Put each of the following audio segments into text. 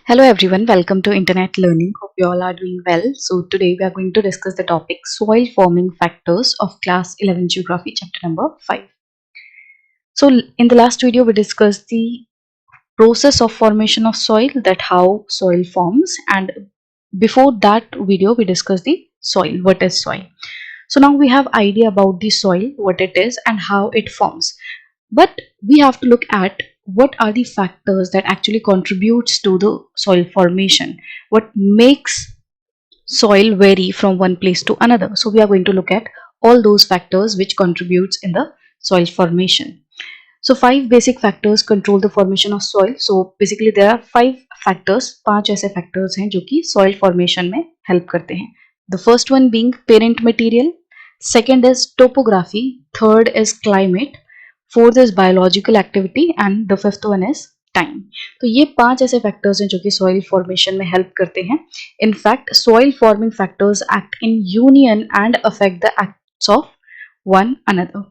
Hello everyone, welcome to Internet Learning. Hope you all are doing well. So today we are going to discuss the topic soil forming factors of class 11 geography chapter number 5. So in the last video we discussed the process of formation of soil, that how soil forms, and before that video we discussed the soil, what is soil. So now we have idea about the soil, what it is and how it forms. But we have to look at what are the factors that actually contributes to the soil formation, what makes soil vary from one place to another. So we are going to look at all those factors which contributes in the soil formation. So five basic factors control the formation of soil. So basically there are five factors, पांच ऐसे factors हैं जो कि soil formation में help करते हैं. The first one being parent material, second is topography, third is climate, fourth is biological activity and the fifth one is time. तो ये पांच ऐसे फैक्टर्स हैं जो कि सॉइल फॉर्मेशन में हेल्प करते हैं. In fact soil forming factors act in union and affect the acts of one another.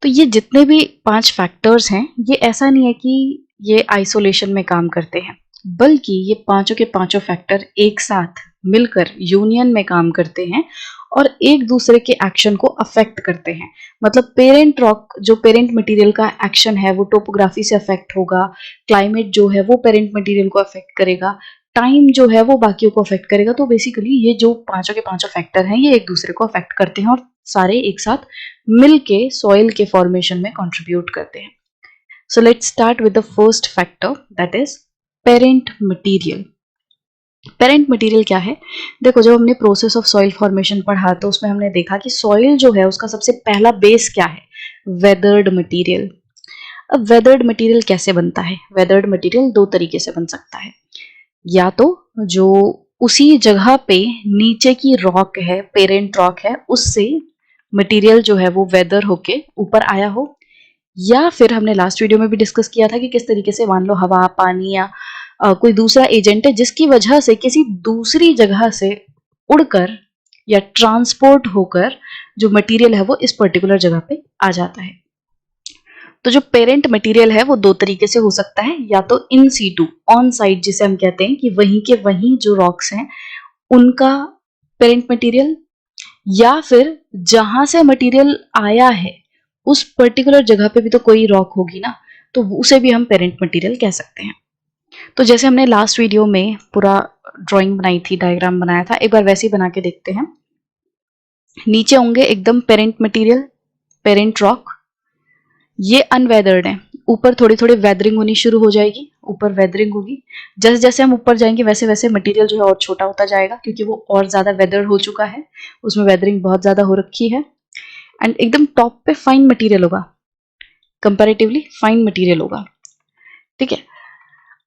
तो ये जितने भी पांच फैक्टर्स हैं ये ऐसा नहीं है कि ये आइसोलेशन में काम करते हैं, बल्कि ये पांचों के पांचों फैक्टर एक साथ मिलकर यूनियन में काम करते हैं और एक दूसरे के एक्शन को अफेक्ट करते हैं. मतलब पेरेंट रॉक जो पेरेंट मटेरियल का एक्शन है वो टोपोग्राफी से अफेक्ट होगा, क्लाइमेट जो है वो पेरेंट मटेरियल को अफेक्ट करेगा, टाइम जो है वो बाकियों को अफेक्ट करेगा. तो बेसिकली ये जो पांचों के पांचों फैक्टर हैं ये एक दूसरे को अफेक्ट करते हैं और सारे एक साथ मिलके सॉइल के फॉर्मेशन में कंट्रीब्यूट करते हैं. So let's start with the first factor, that is parent material. Parent material क्या है? देखो, जब हमने प्रोसेस ऑफ सॉइल फॉर्मेशन पढ़ा तो उसमें हमने देखा कि सॉइल जो है उसका सबसे पहला बेस क्या है? Weathered material. अब वेदर्ड मटेरियल कैसे बनता है? वेदर्ड मटेरियल दो तरीके से बन सकता है. या तो जो उसी जगह पे नीचे की रॉक है, पेरेंट रॉक है, उससे मटेरियल जो है वो वेदर होके ऊपर आया हो, या फिर हमने लास्ट वीडियो में भी डिस्कस किया था कि किस तरीके से मान लो हवा, पानी या कोई दूसरा एजेंट है जिसकी वजह से किसी दूसरी जगह से उड़कर या ट्रांसपोर्ट होकर जो मटेरियल है वो इस पर्टिकुलर जगह पे आ जाता है. तो जो पेरेंट मटेरियल है वो दो तरीके से हो सकता है, या तो इन सीटू, ऑन साइट जिसे हम कहते हैं कि वहीं के वहीं जो रॉक्स हैं उनका पेरेंट मटेरियल, या फिर जहां से मटेरियल आया है उस पर्टिकुलर जगह पे भी तो कोई रॉक होगी ना, तो उसे भी हम पेरेंट मटेरियल कह सकते हैं. तो जैसे हमने लास्ट वीडियो में पूरा ड्राइंग बनाई थी, डायग्राम बनाया था, एक बार वैसे ही बना के देखते हैं. नीचे होंगे एकदम पेरेंट मटेरियल, पेरेंट रॉक, ये अनवेदर्ड है. ऊपर थोड़ी थोड़ी वेदरिंग होनी शुरू हो जाएगी, ऊपर वेदरिंग होगी. जैसे जैसे हम ऊपर जाएंगे वैसे वैसे मटेरियल जो है और छोटा होता जाएगा, क्योंकि वो और ज्यादा वेदर्ड हो चुका है, उसमें वेदरिंग बहुत ज्यादा हो रखी है. एंड एकदम टॉप पे फाइन मटेरियल होगा, कंपैरेटिवली फाइन मटेरियल होगा. ठीक है.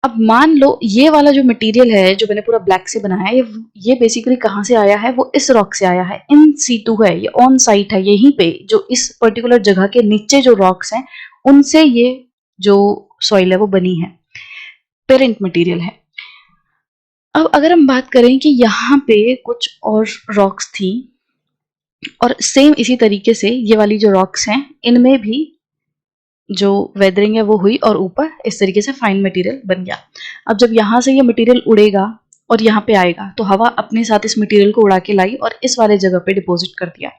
अब मान लो ये वाला जो मटेरियल है जो मैंने पूरा ब्लैक से बनाया है, ये बेसिकली कहाँ से आया है? वो इस रॉक से आया है, इन सीटू है, ये ऑन साइट है. यहीं पे जो इस पर्टिकुलर जगह के नीचे जो रॉक्स हैं उनसे ये जो सॉइल है वो बनी है, पेरेंट मटेरियल है. अब अगर हम बात करें कि यहाँ पे कुछ और रॉक्स थी और सेम इसी तरीके से ये वाली जो रॉक्स हैं इनमें भी जो वेदरिंग है वो हुई और ऊपर इस तरीके से फाइन मटेरियल बन गया. अब जब यहाँ से ये मटेरियल उड़ेगा और यहाँ पे आएगा तो हवा अपने साथ इस मटेरियल को उड़ा के लाई और इस वाले जगह पे डिपॉजिट कर दिया.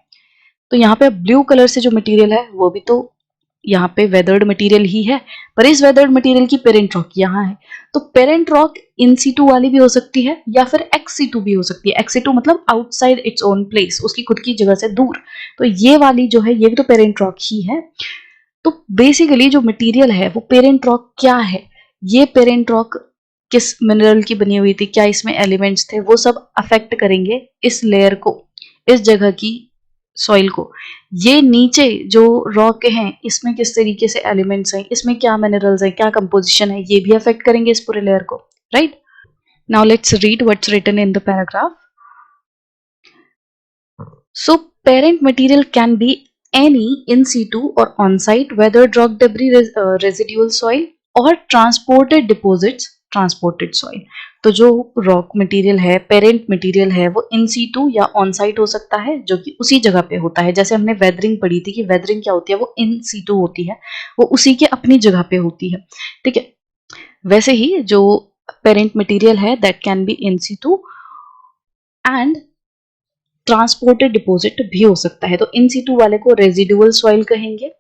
तो यहाँ पे ब्लू कलर से जो मटेरियल है वो भी तो यहाँ पे वेदर्ड मटेरियल ही है, पर इस वेदर्ड मटेरियल की पेरेंट रॉक यहाँ है. तो पेरेंट रॉक इन सीटू वाली भी हो सकती है या फिर एक्स सीटू भी हो सकती है. एक्स सीटू मतलब आउटसाइड इट्स ओन प्लेस, उसकी खुद की जगह से दूर. तो ये वाली जो है ये भी तो पेरेंट रॉक ही है. तो बेसिकली जो मटेरियल है वो पेरेंट रॉक क्या है, ये पेरेंट रॉक किस मिनरल की बनी हुई थी, क्या इसमें एलिमेंट्स थे, वो सब अफेक्ट करेंगे इस लेयर को, इस जगह की सॉइल को. ये नीचे जो रॉक हैं इसमें किस तरीके से एलिमेंट्स हैं, इसमें क्या मिनरल्स हैं, क्या कंपोजिशन है, ये भी अफेक्ट करेंगे इस पूरे लेयर को. Right. Now let's read what's written in the paragraph. So parent material can be any in situ or on-site weathered rock debris, residual soil or transported deposits, transported soil. तो जो rock material है, parent material है, वो in situ या on site हो सकता है जो कि उसी जगह पे होता है. जैसे हमने वेदरिंग पढ़ी थी कि वेदरिंग क्या होती है, वो इन सीटू होती है, वो उसी के अपनी जगह पे होती है. ठीक है. वैसे ही जो पेरेंट मटेरियल है that can be in situ and transported deposit भी हो सकता है। तो इन सीटू वाले को रेजिडुअल सॉइल कहेंगे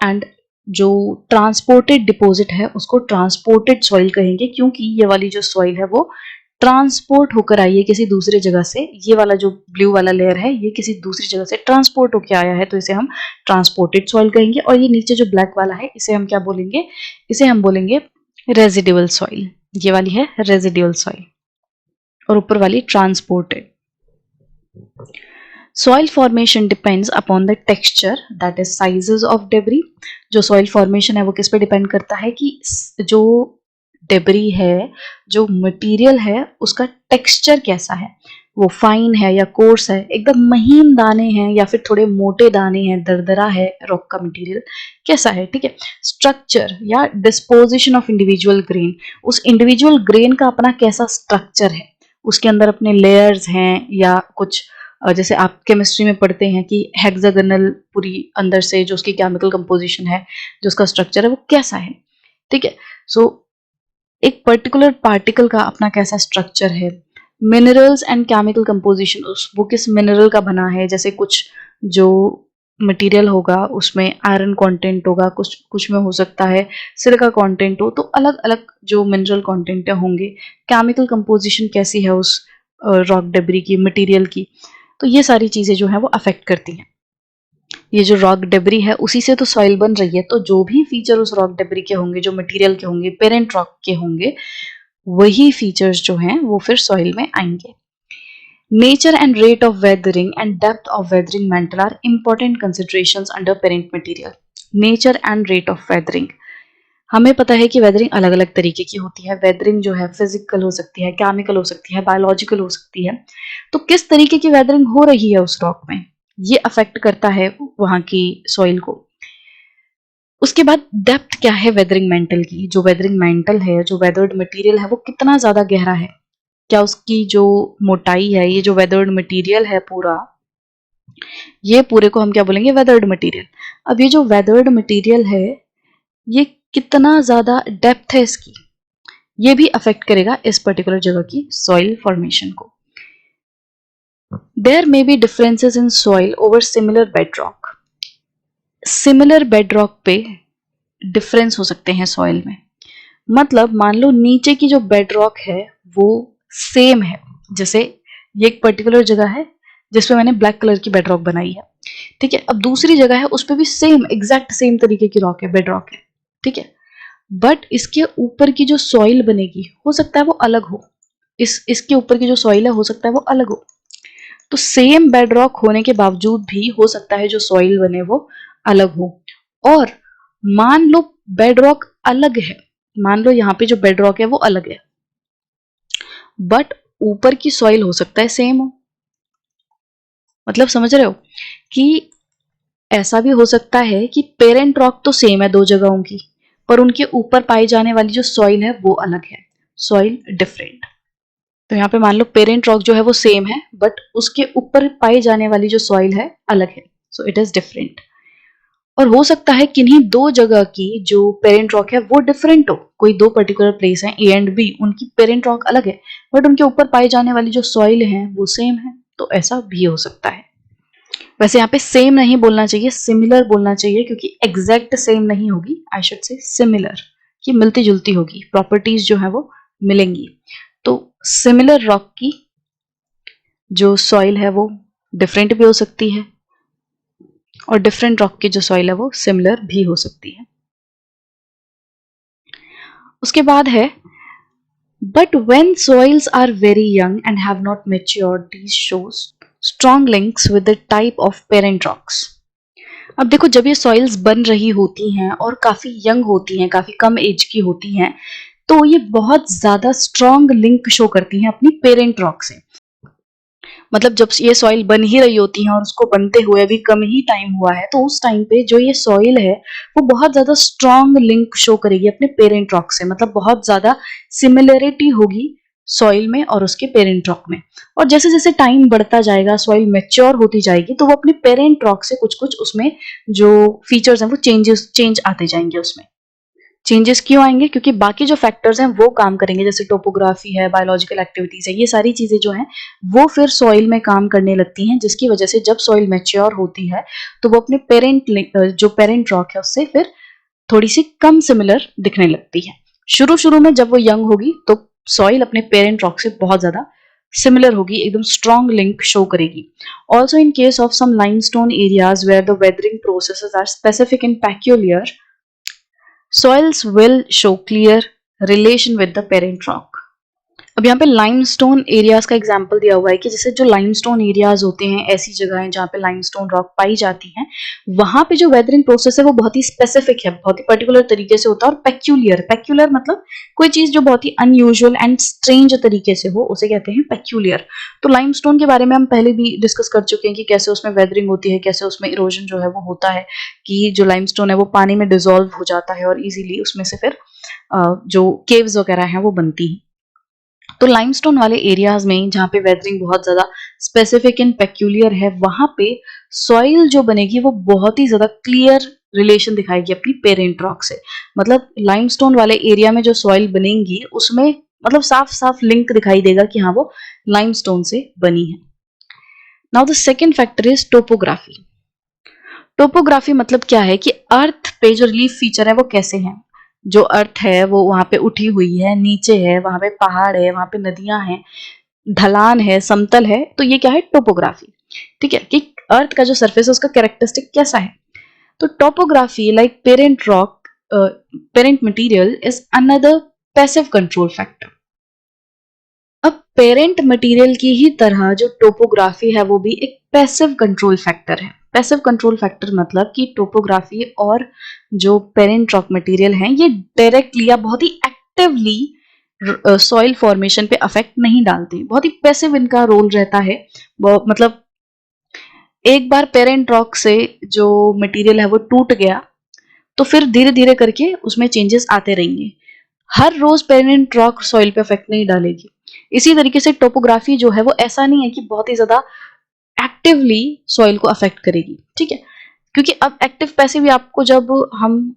एंड जो ट्रांसपोर्टेड डिपॉजिट है उसको ट्रांसपोर्टेड सॉइल कहेंगे, क्योंकि ये वाली जो सॉइल है वो ट्रांसपोर्ट होकर आई है किसी दूसरे जगह से। ये वाला जो ब्लू वाला लेयर है ये किसी दूसरी जगह से ट्रांसपोर्ट होकर आया है, तो इसे हम ट्रांसपोर्टेड सॉइल कहेंगे। और ये नीचे जो ब्लैक वाला है इसे हम क्या बोलेंगे, इसे हम बोलेंगे रेजिडुअल सॉइल। ये वाली है रेजिडुअल सॉइल और ऊपर वाली transported. Soil formation depends upon the texture, that is sizes of debris। जो soil formation है वो किस पे डिपेंड करता है कि जो डेबरी है, जो मटेरियल है उसका टेक्सचर कैसा है, वो फाइन है या कोर्स है, एकदम महीन दाने हैं या फिर थोड़े मोटे दाने हैं, दरदरा है रॉक का मटेरियल कैसा है, ठीक है। स्ट्रक्चर या डिस्पोजिशन ऑफ इंडिविजुअल ग्रेन, उस इंडिविजुअल ग्रेन का अपना कैसा स्ट्रक्चर है, उसके अंदर अपने लेयर्स हैं या कुछ जैसे आप केमिस्ट्री में पढ़ते हैं कि हेक्सागोनल पूरी अंदर से जो उसकी केमिकल कंपोजिशन है, जो उसका स्ट्रक्चर है वो कैसा है, ठीक है। सो एक पर्टिकुलर पार्टिकल का अपना कैसा स्ट्रक्चर है। मिनरल्स एंड केमिकल कंपोजिशन, उस वो किस मिनरल का बना है, जैसे कुछ जो मटेरियल होगा उसमें आयरन कंटेंट होगा, कुछ में हो सकता है सिलिका कंटेंट हो, तो अलग अलग जो मिनरल कंटेंट होंगे। केमिकल कंपोजिशन कैसी है उस रॉक डेब्री की, मटेरियल की, तो ये सारी चीजें जो है वो अफेक्ट करती हैं। ये जो रॉक डेब्री है उसी से तो सॉइल बन रही है, तो जो भी फीचर उस रॉक डेब्री के होंगे, जो मटेरियल के होंगे, पेरेंट रॉक के होंगे, वही फीचर्स जो हैं वो फिर सॉइल में आएंगे। Nature and rate of weathering and depth of weathering mantle are important considerations under parent material. Nature and rate of weathering, हमें पता है कि वेदरिंग अलग अलग तरीके की होती है। वेदरिंग जो है फिजिकल हो सकती है, केमिकल हो सकती है, बायोलॉजिकल हो सकती है। तो किस तरीके की वेदरिंग हो रही है उस रॉक में, ये अफेक्ट करता है वहां की सॉइल को। उसके बाद डेप्थ क्या है वेदरिंग मेंटल की, जो वेदरिंग मेंटल है, जो वेदर्ड मटेरियल है वो कितना ज्यादा गहरा है, क्या उसकी जो मोटाई है, ये जो वेदर्ड मटेरियल है पूरा, ये पूरे को हम क्या बोलेंगे, वेदर्ड मटेरियल। अब ये जो वेदर्ड मटेरियल है ये कितना ज्यादा डेप्थ है इसकी, ये भी अफेक्ट करेगा इस पर्टिकुलर जगह की सॉइल फॉर्मेशन को। There may be differences in soil over similar bedrock, similar bedrock पे डिफरेंस हो सकते हैं सॉइल में। मतलब मान लो नीचे की जो बेडरॉक है वो सेम है, जैसे ये एक पर्टिकुलर जगह है जिसपे मैंने ब्लैक कलर की बेडरॉक बनाई है, ठीक है। अब दूसरी जगह है उस पर भी सेम एग्जैक्ट सेम तरीके की रॉक है, बेडरॉक है, ठीक है। बट इसके ऊपर की जो सॉइल बनेगी हो सकता है वो अलग हो, इसके ऊपर की जो सॉइल है हो सकता है वो अलग हो। तो सेम बेडरॉक होने के बावजूद भी हो सकता है जो सॉइल बने वो अलग हो। और मान लो बेडरॉक अलग है, मान लो यहाँ पे जो बेडरॉक है वो अलग है, बट ऊपर की सॉइल हो सकता है सेम हो। मतलब समझ रहे हो कि ऐसा भी हो सकता है कि पेरेंट रॉक तो सेम है दो जगहों की, पर उनके ऊपर पाई जाने वाली जो सॉइल है वो अलग है, सॉइल डिफरेंट। तो यहाँ पे मान लो पेरेंट रॉक जो है वो सेम है बट उसके ऊपर पाई जाने वाली जो सॉइल है अलग है, सो इट इज डिफरेंट। और हो सकता है किन्हीं दो जगह की जो पेरेंट रॉक है वो डिफरेंट हो, कोई दो पर्टिकुलर प्लेस है ए एंड बी, उनकी पेरेंट रॉक अलग है बट उनके ऊपर पाई जाने वाली जो सॉइल है वो सेम है, तो ऐसा भी हो सकता है। वैसे यहाँ पे सेम नहीं बोलना चाहिए, सिमिलर बोलना चाहिए, क्योंकि एग्जैक्ट सेम नहीं होगी, आई शुड से सिमिलर, कि मिलती जुलती होगी, प्रॉपर्टीज जो है वो मिलेंगी। तो सिमिलर रॉक की जो सॉइल है वो डिफरेंट भी हो सकती है और डिफरेंट रॉक की जो सॉइल है वो सिमिलर भी हो सकती है। उसके बाद है but when soils are very young and have not matured these shows strong links with the type of parent rocks. अब देखो जब ये सॉइल्स बन रही होती हैं और काफी यंग होती हैं, काफी कम एज की होती हैं, तो ये बहुत ज्यादा स्ट्रॉन्ग लिंक शो करती हैं अपनी पेरेंट रॉक से। मतलब जब ये सॉइल बन ही रही होती है और उसको बनते हुए अभी कम ही टाइम हुआ है, तो उस टाइम पे जो ये सॉइल है वो बहुत ज्यादा स्ट्रॉन्ग लिंक शो करेगी अपने पेरेंट रॉक से, मतलब बहुत ज्यादा सिमिलरिटी होगी सॉइल में और उसके पेरेंट रॉक में। और जैसे जैसे टाइम बढ़ता जाएगा, सॉइल मैच्योर होती जाएगी, तो वो अपने पेरेंट रॉक से कुछ कुछ उसमें जो फीचर्स हैं वो चेंज आते जाएंगे उसमें। चेंजेस क्यों आएंगे? क्योंकि बाकी जो फैक्टर्स हैं वो काम करेंगे, जैसे टोपोग्राफी है, बायोलॉजिकल एक्टिविटीज है, ये सारी चीजें जो हैं वो फिर सॉइल में काम करने लगती हैं, जिसकी वजह से जब सॉइल मैच्योर होती है तो वो अपने जो पेरेंट रॉक है उससे फिर थोड़ी सी कम सिमिलर दिखने लगती है। शुरू शुरू में जब वो यंग होगी तो सॉइल अपने पेरेंट रॉक से बहुत ज्यादा सिमिलर होगी, एकदम स्ट्रॉन्ग लिंक शो करेगी। Also in case of some limestone areas where the weathering processes are specific and peculiar, soils will show clear relation with the parent rock. अब यहाँ पे लाइमस्टोन एरियाज का एग्जांपल दिया हुआ है कि जैसे जो लाइमस्टोन एरियाज होते हैं, ऐसी जगह है जहाँ पे लाइमस्टोन रॉक पाई जाती हैं, वहां पे जो वेदरिंग प्रोसेस है वो बहुत ही स्पेसिफिक है, बहुत ही पर्टिकुलर तरीके से होता है। और पेक्यूलियर, पेक्यूलर मतलब कोई चीज जो बहुत ही अनयूजुअल एंड स्ट्रेंज तरीके से हो, उसे कहते हैं पेक्यूलियर। तो लाइमस्टोन के बारे में हम पहले भी डिस्कस कर चुके हैं कि कैसे उसमें वेदरिंग होती है, कैसे उसमें इरोजन जो है वो होता है, कि जो लाइमस्टोन है वो पानी में डिजोल्व हो जाता है और इजीली उसमें से फिर जो केव्स वगैरह हैं वो बनती हैं। तो लाइमस्टोन वाले एरियाज में जहाँ पे वेदरिंग बहुत ज्यादा स्पेसिफिक एंड पेक्यूलियर है, वहां पे सॉइल जो बनेगी वो बहुत ही ज्यादा क्लियर रिलेशन दिखाएगी अपनी पेरेंट रॉक से। मतलब लाइमस्टोन वाले एरिया में जो सॉइल बनेगी उसमें मतलब साफ साफ लिंक दिखाई देगा कि हाँ वो लाइमस्टोन से बनी है। Now the second factor is topography. Topography मतलब क्या है कि अर्थ पे जो रिलीफ फीचर है वो कैसे हैं। जो अर्थ है वो वहां पे उठी हुई है, नीचे है, वहां पे पहाड़ है, वहां पे नदियां हैं, ढलान है, समतल है, तो ये क्या है? टोपोग्राफी। ठीक है, कि अर्थ का जो सरफेस है उसका कैरेक्टरिस्टिक कैसा है। तो topography like parent rock, parent material is another passive control factor. अब पेरेंट मटेरियल की ही तरह जो टोपोग्राफी है वो भी एक पैसिव कंट्रोल फैक्टर है। पैसिव कंट्रोल फैक्टर मतलब कि टोपोग्राफी और जो पेरेंट रॉक मटेरियल है ये डायरेक्टली या बहुत ही एक्टिवली सॉइल फॉर्मेशन पे अफेक्ट नहीं डालते, बहुत ही पैसिव इनका रोल रहता है। मतलब एक बार पेरेंट रॉक से जो मटेरियल है वो टूट गया तो फिर धीरे धीरे करके उसमें चेंजेस आते रहेंगे। हर रोज पेरेंट रॉक सॉइल पे इफेक्ट नहीं डालेगी। इसी तरीके से टोपोग्राफी जो है वो ऐसा नहीं है कि बहुत ही ज्यादा एक्टिवली सॉइल को अफेक्ट करेगी। ठीक है, क्योंकि अब एक्टिव पैसिव आपको जब हम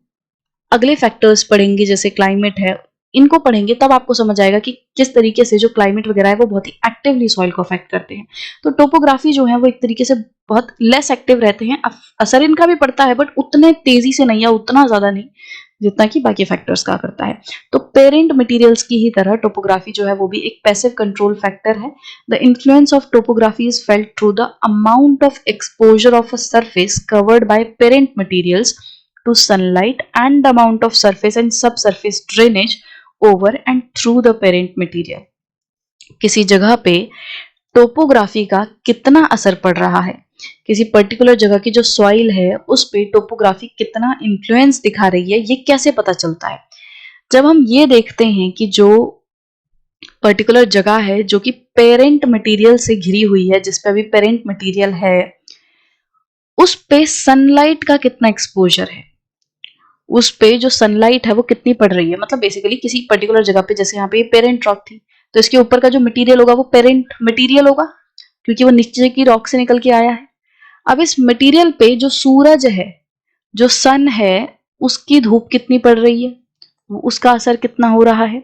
अगले फैक्टर्स पढ़ेंगे जैसे क्लाइमेट है, इनको पढ़ेंगे तब आपको समझ आएगा कि किस तरीके से जो क्लाइमेट वगैरह है वो बहुत ही एक्टिवली सॉइल को अफेक्ट करते हैं। तो टोपोग्राफी जो है वो एक तरीके से बहुत लेस एक्टिव रहते हैं। असर इनका भी पड़ता है बट उतने तेजी से नहीं या उतना ज्यादा नहीं जितना कि बाकी फैक्टर्स का करता है। तो पेरेंट मटेरियल्स की ही तरह टोपोग्राफी जो है वो भी एक पैसिव कंट्रोल फैक्टर है। The influence of topography is felt through the amount of exposure of a surface covered by parent materials to sunlight and the amount of surface and subsurface drainage over and through the parent material। किसी जगह पे topography का कितना असर पड़ रहा है, किसी पर्टिकुलर जगह की जो सॉइल है उस पे टोपोग्राफी कितना इन्फ्लुएंस दिखा रही है, ये कैसे पता चलता है? जब हम ये देखते हैं कि जो पर्टिकुलर जगह है जो कि पेरेंट मटेरियल से घिरी हुई है, जिस पे अभी पेरेंट मटेरियल है, उस पे सनलाइट का कितना एक्सपोजर है, उस पे जो सनलाइट है वो कितनी पड़ रही है। मतलब बेसिकली किसी पर्टिकुलर जगह पे, जैसे यहाँ पे पेरेंट रॉक थी तो इसके ऊपर का जो मटेरियल होगा वो पेरेंट मटेरियल होगा क्योंकि वो नीचे की रॉक से निकल के आया है। अब इस मटेरियल पे जो सूरज है, जो सन है, उसकी धूप कितनी पड़ रही है, उसका असर कितना हो रहा है।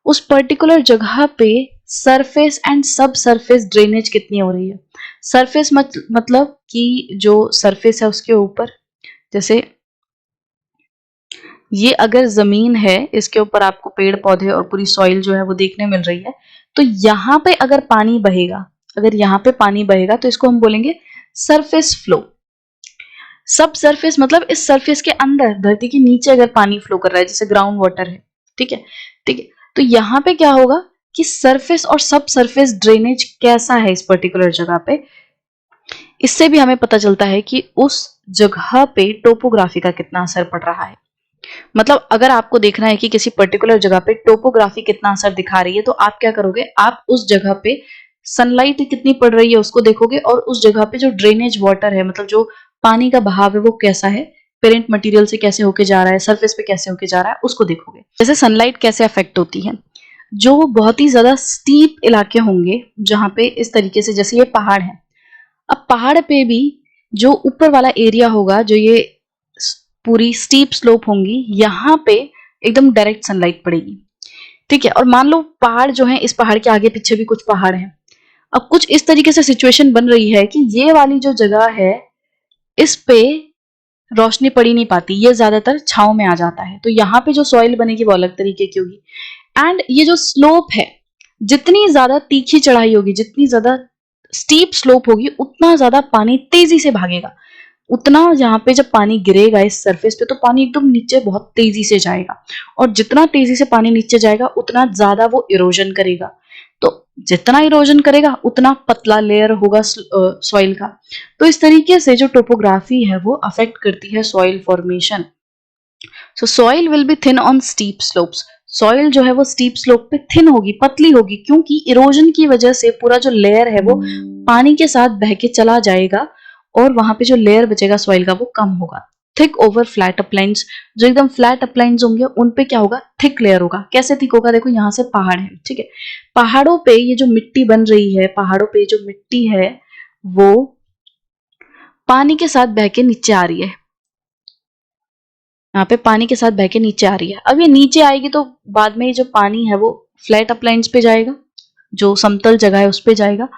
उस पर्टिकुलर जगह पे सरफेस एंड सब सरफेस ड्रेनेज कितनी हो रही है। सरफेस मतलब कि जो सरफेस है उसके ऊपर, जैसे ये अगर जमीन है, इसके ऊपर आपको पेड़ पौधे और पूरी सॉइल जो है वो देखने मिल रही है, तो यहाँ पे अगर पानी बहेगा, अगर यहाँ पे पानी बहेगा तो इसको हम बोलेंगे सरफेस फ्लो। सब सरफेस मतलब इस सरफेस के अंदर, धरती के नीचे अगर पानी फ्लो कर रहा है जैसे ग्राउंड वाटर है, ठीक है, ठीक है, तो यहाँ पे क्या होगा कि सरफेस और सब सरफेस ड्रेनेज कैसा है इस पर्टिकुलर जगह पे। इससे भी हमें पता चलता है कि उस जगह पे टोपोग्राफी का कितना असर पड़ रहा है। मतलब अगर आपको देखना है कि किसी पर्टिकुलर जगह पे टोपोग्राफी कितना असर दिखा रही है तो आप क्या करोगे, आप उस जगह पे सनलाइट कितनी पड़ रही है उसको देखोगे और उस जगह पे जो ड्रेनेज वाटर है, मतलब जो पानी का बहाव है वो कैसा है, पेरेंट मटेरियल से कैसे होके जा रहा है, सरफेस पे कैसे होके जा रहा है, उसको देखोगे। जैसे सनलाइट कैसे अफेक्ट होती है, जो बहुत ही ज्यादा स्टीप इलाके होंगे जहां पे इस तरीके से, जैसे ये पहाड़ है, अब पहाड़ पे भी जो ऊपर वाला एरिया होगा, जो ये पूरी स्टीप स्लोप होंगी, यहाँ पे एकदम डायरेक्ट सनलाइट पड़ेगी, ठीक है। और मान लो पहाड़ जो है, इस पहाड़ के आगे पीछे भी कुछ पहाड़ हैं। अब कुछ इस तरीके से सिचुएशन बन रही है कि ये वाली जो जगह है इस पे रोशनी पड़ ही नहीं पाती, ये ज्यादातर छांव में आ जाता है, तो यहाँ पे जो सॉइल बनेगी वो अलग तरीके की होगी। एंड ये जो स्लोप है, जितनी ज्यादा तीखी चढ़ाई होगी, जितनी ज्यादा स्टीप स्लोप होगी, उतना ज्यादा पानी तेजी से भागेगा। उतना यहाँ पे जब पानी गिरेगा इस सरफेस पे, तो पानी एकदम नीचे बहुत तेजी से जाएगा, और जितना तेजी से पानी नीचे जाएगा उतना ज्यादा वो इरोजन करेगा। तो जितना इरोजन करेगा उतना पतला लेयर होगा सॉइल का। तो इस तरीके से जो टोपोग्राफी है वो अफेक्ट करती है soil formation. So soil will be thin on steep slopes. Soil जो है वो स्टीप स्लोप पे थिन होगी, पतली होगी, क्योंकि इरोजन की वजह से पूरा जो लेयर है वो पानी के साथ बह के चला जाएगा, और वहां पे जो लेयर बचेगा सॉइल का वो कम होगा। थिक ओवर फ्लैट अपलाइंस, जो एकदम फ्लैट अपलाइंस होंगे उन पे क्या होगा, थिक लेयर होगा। कैसे थिक होगा, देखो यहाँ से पहाड़ है, ठीक है, पहाड़ों पे ये जो मिट्टी बन रही है, पहाड़ों पे जो मिट्टी है वो पानी के साथ बह के नीचे आ रही है, यहाँ पे पानी के साथ बह के नीचे आ रही है। अब ये नीचे आएगी तो बाद में ये जो पानी है वो फ्लैट अपलाइंस पे जाएगा, जो समतल जगह है उस पे जाएगा,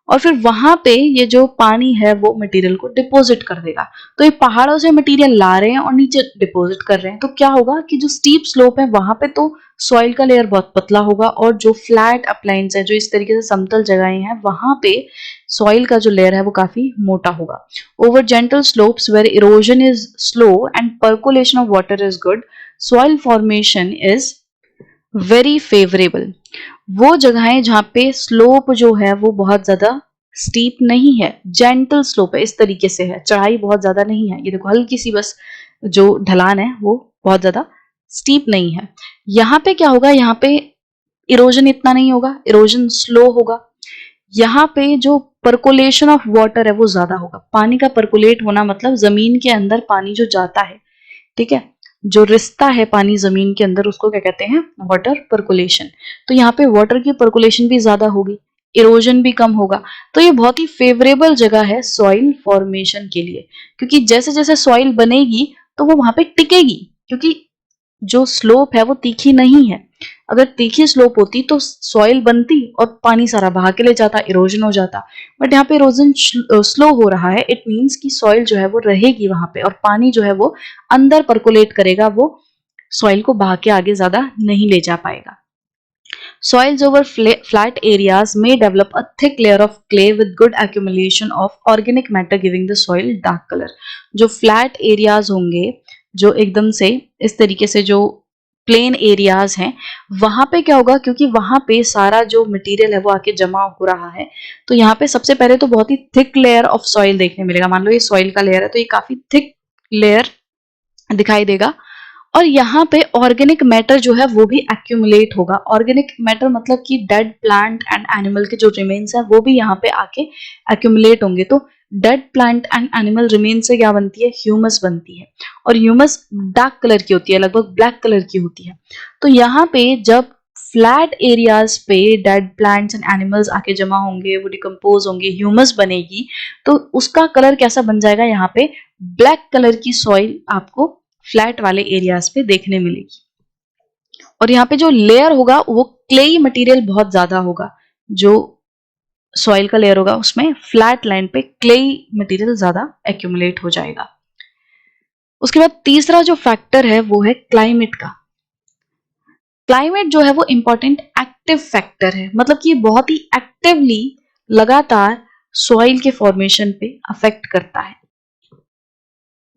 और फिर वहां पे ये जो पानी है वो मटेरियल को डिपॉजिट कर देगा। तो ये पहाड़ों से मटेरियल ला रहे हैं और नीचे डिपॉजिट कर रहे हैं, तो क्या होगा कि जो स्टीप स्लोप है वहां पे तो सॉइल का लेयर बहुत पतला होगा, और जो फ्लैट अपलाइंस है, जो इस तरीके से समतल जगहें हैं, वहां पे सॉइल का जो लेयर है वो काफी मोटा होगा। Over gentle slopes where erosion is slow and percolation of water is good, soil formation is very favourable. वो जगहें जहां पे स्लोप जो है वो बहुत ज्यादा स्टीप नहीं है, जेंटल स्लोप है, इस तरीके से है, चढ़ाई बहुत ज्यादा नहीं है, ये देखो हल्की सी बस जो ढलान है वो बहुत ज्यादा स्टीप नहीं है। यहाँ पे क्या होगा, यहाँ पे इरोजन इतना नहीं होगा, इरोजन स्लो होगा। यहाँ पे जो परकोलेशन ऑफ वाटर है वो ज्यादा होगा। पानी का परकोलेट होना मतलब जमीन के अंदर पानी जो जाता है, ठीक है, जो रिश्ता है पानी जमीन के अंदर, उसको क्या कहते हैं, वाटर परकुलेशन। तो यहाँ पे वाटर की परकुलेशन भी ज्यादा होगी, इरोजन भी कम होगा। तो ये बहुत ही फेवरेबल जगह है सॉइल फॉर्मेशन के लिए, क्योंकि जैसे जैसे सॉइल बनेगी तो वो वहां पे टिकेगी, क्योंकि जो स्लोप है वो तीखी नहीं है। अगर तीखी स्लोप होती तो सॉइल बनती और पानी सारा बहा के ले जाता, इरोजन हो जाता। बट यहाँ पे इरोजन स्लो हो रहा है, इट मीन्स कि सॉइल जो है वो रहेगी वहां पे, और पानी जो है वो अंदर परकोलेट करेगा, वो सॉइल को बहा के आगे ज्यादा नहीं ले जा पाएगा। Soils over flat areas may develop a thick layer of clay with good accumulation of organic matter giving the soil dark color. जो flat areas होंगे, जो एकदम से इस तरीके से जो प्लेन एरियाज हैं, वहां पे क्या होगा, क्योंकि वहां पे सारा जो मटेरियल है वो आके जमा हो रहा है, तो यहाँ पे सबसे पहले तो बहुत ही थिक लेयर ऑफ सॉइल देखने मिलेगा। मान लो ये सॉइल का लेयर है, तो ये काफी थिक लेयर दिखाई देगा। और यहाँ पे ऑर्गेनिक मैटर जो है वो भी एक्यूमुलेट होगा। ऑर्गेनिक मैटर मतलब कि डेड प्लांट एंड एनिमल के जो रिमेन्स है वो भी यहाँ पे आके एक्यूमुलेट होंगे। तो dead plant and animal remains से क्या बनती है, ह्यूमस बनती है, और ह्यूमस डार्क कलर की होती है, लगभग ब्लैक कलर की होती है। तो यहाँ पे जब फ्लैट एरियाज पे डेड प्लांट्स एंड एनिमल्स आके जमा होंगे, वो डिकम्पोज होंगे, ह्यूमस बनेगी, तो उसका कलर कैसा बन जाएगा, यहाँ पे ब्लैक कलर की सॉइल आपको फ्लैट वाले एरियाज पे देखने मिलेगी। और यहाँ पे जो लेयर होगा वो क्लेई मटेरियल बहुत ज्यादा होगा, जो सॉइल का लेयर होगा उसमें फ्लैट लैंड पे क्लेई मटेरियल ज्यादा एक्यूमुलेट हो जाएगा। उसके बाद तीसरा जो फैक्टर है वो है क्लाइमेट का। क्लाइमेट जो है वो इंपॉर्टेंट एक्टिव फैक्टर है, मतलब कि बहुत ही एक्टिवली लगातार सॉइल के फॉर्मेशन पे अफेक्ट करता है।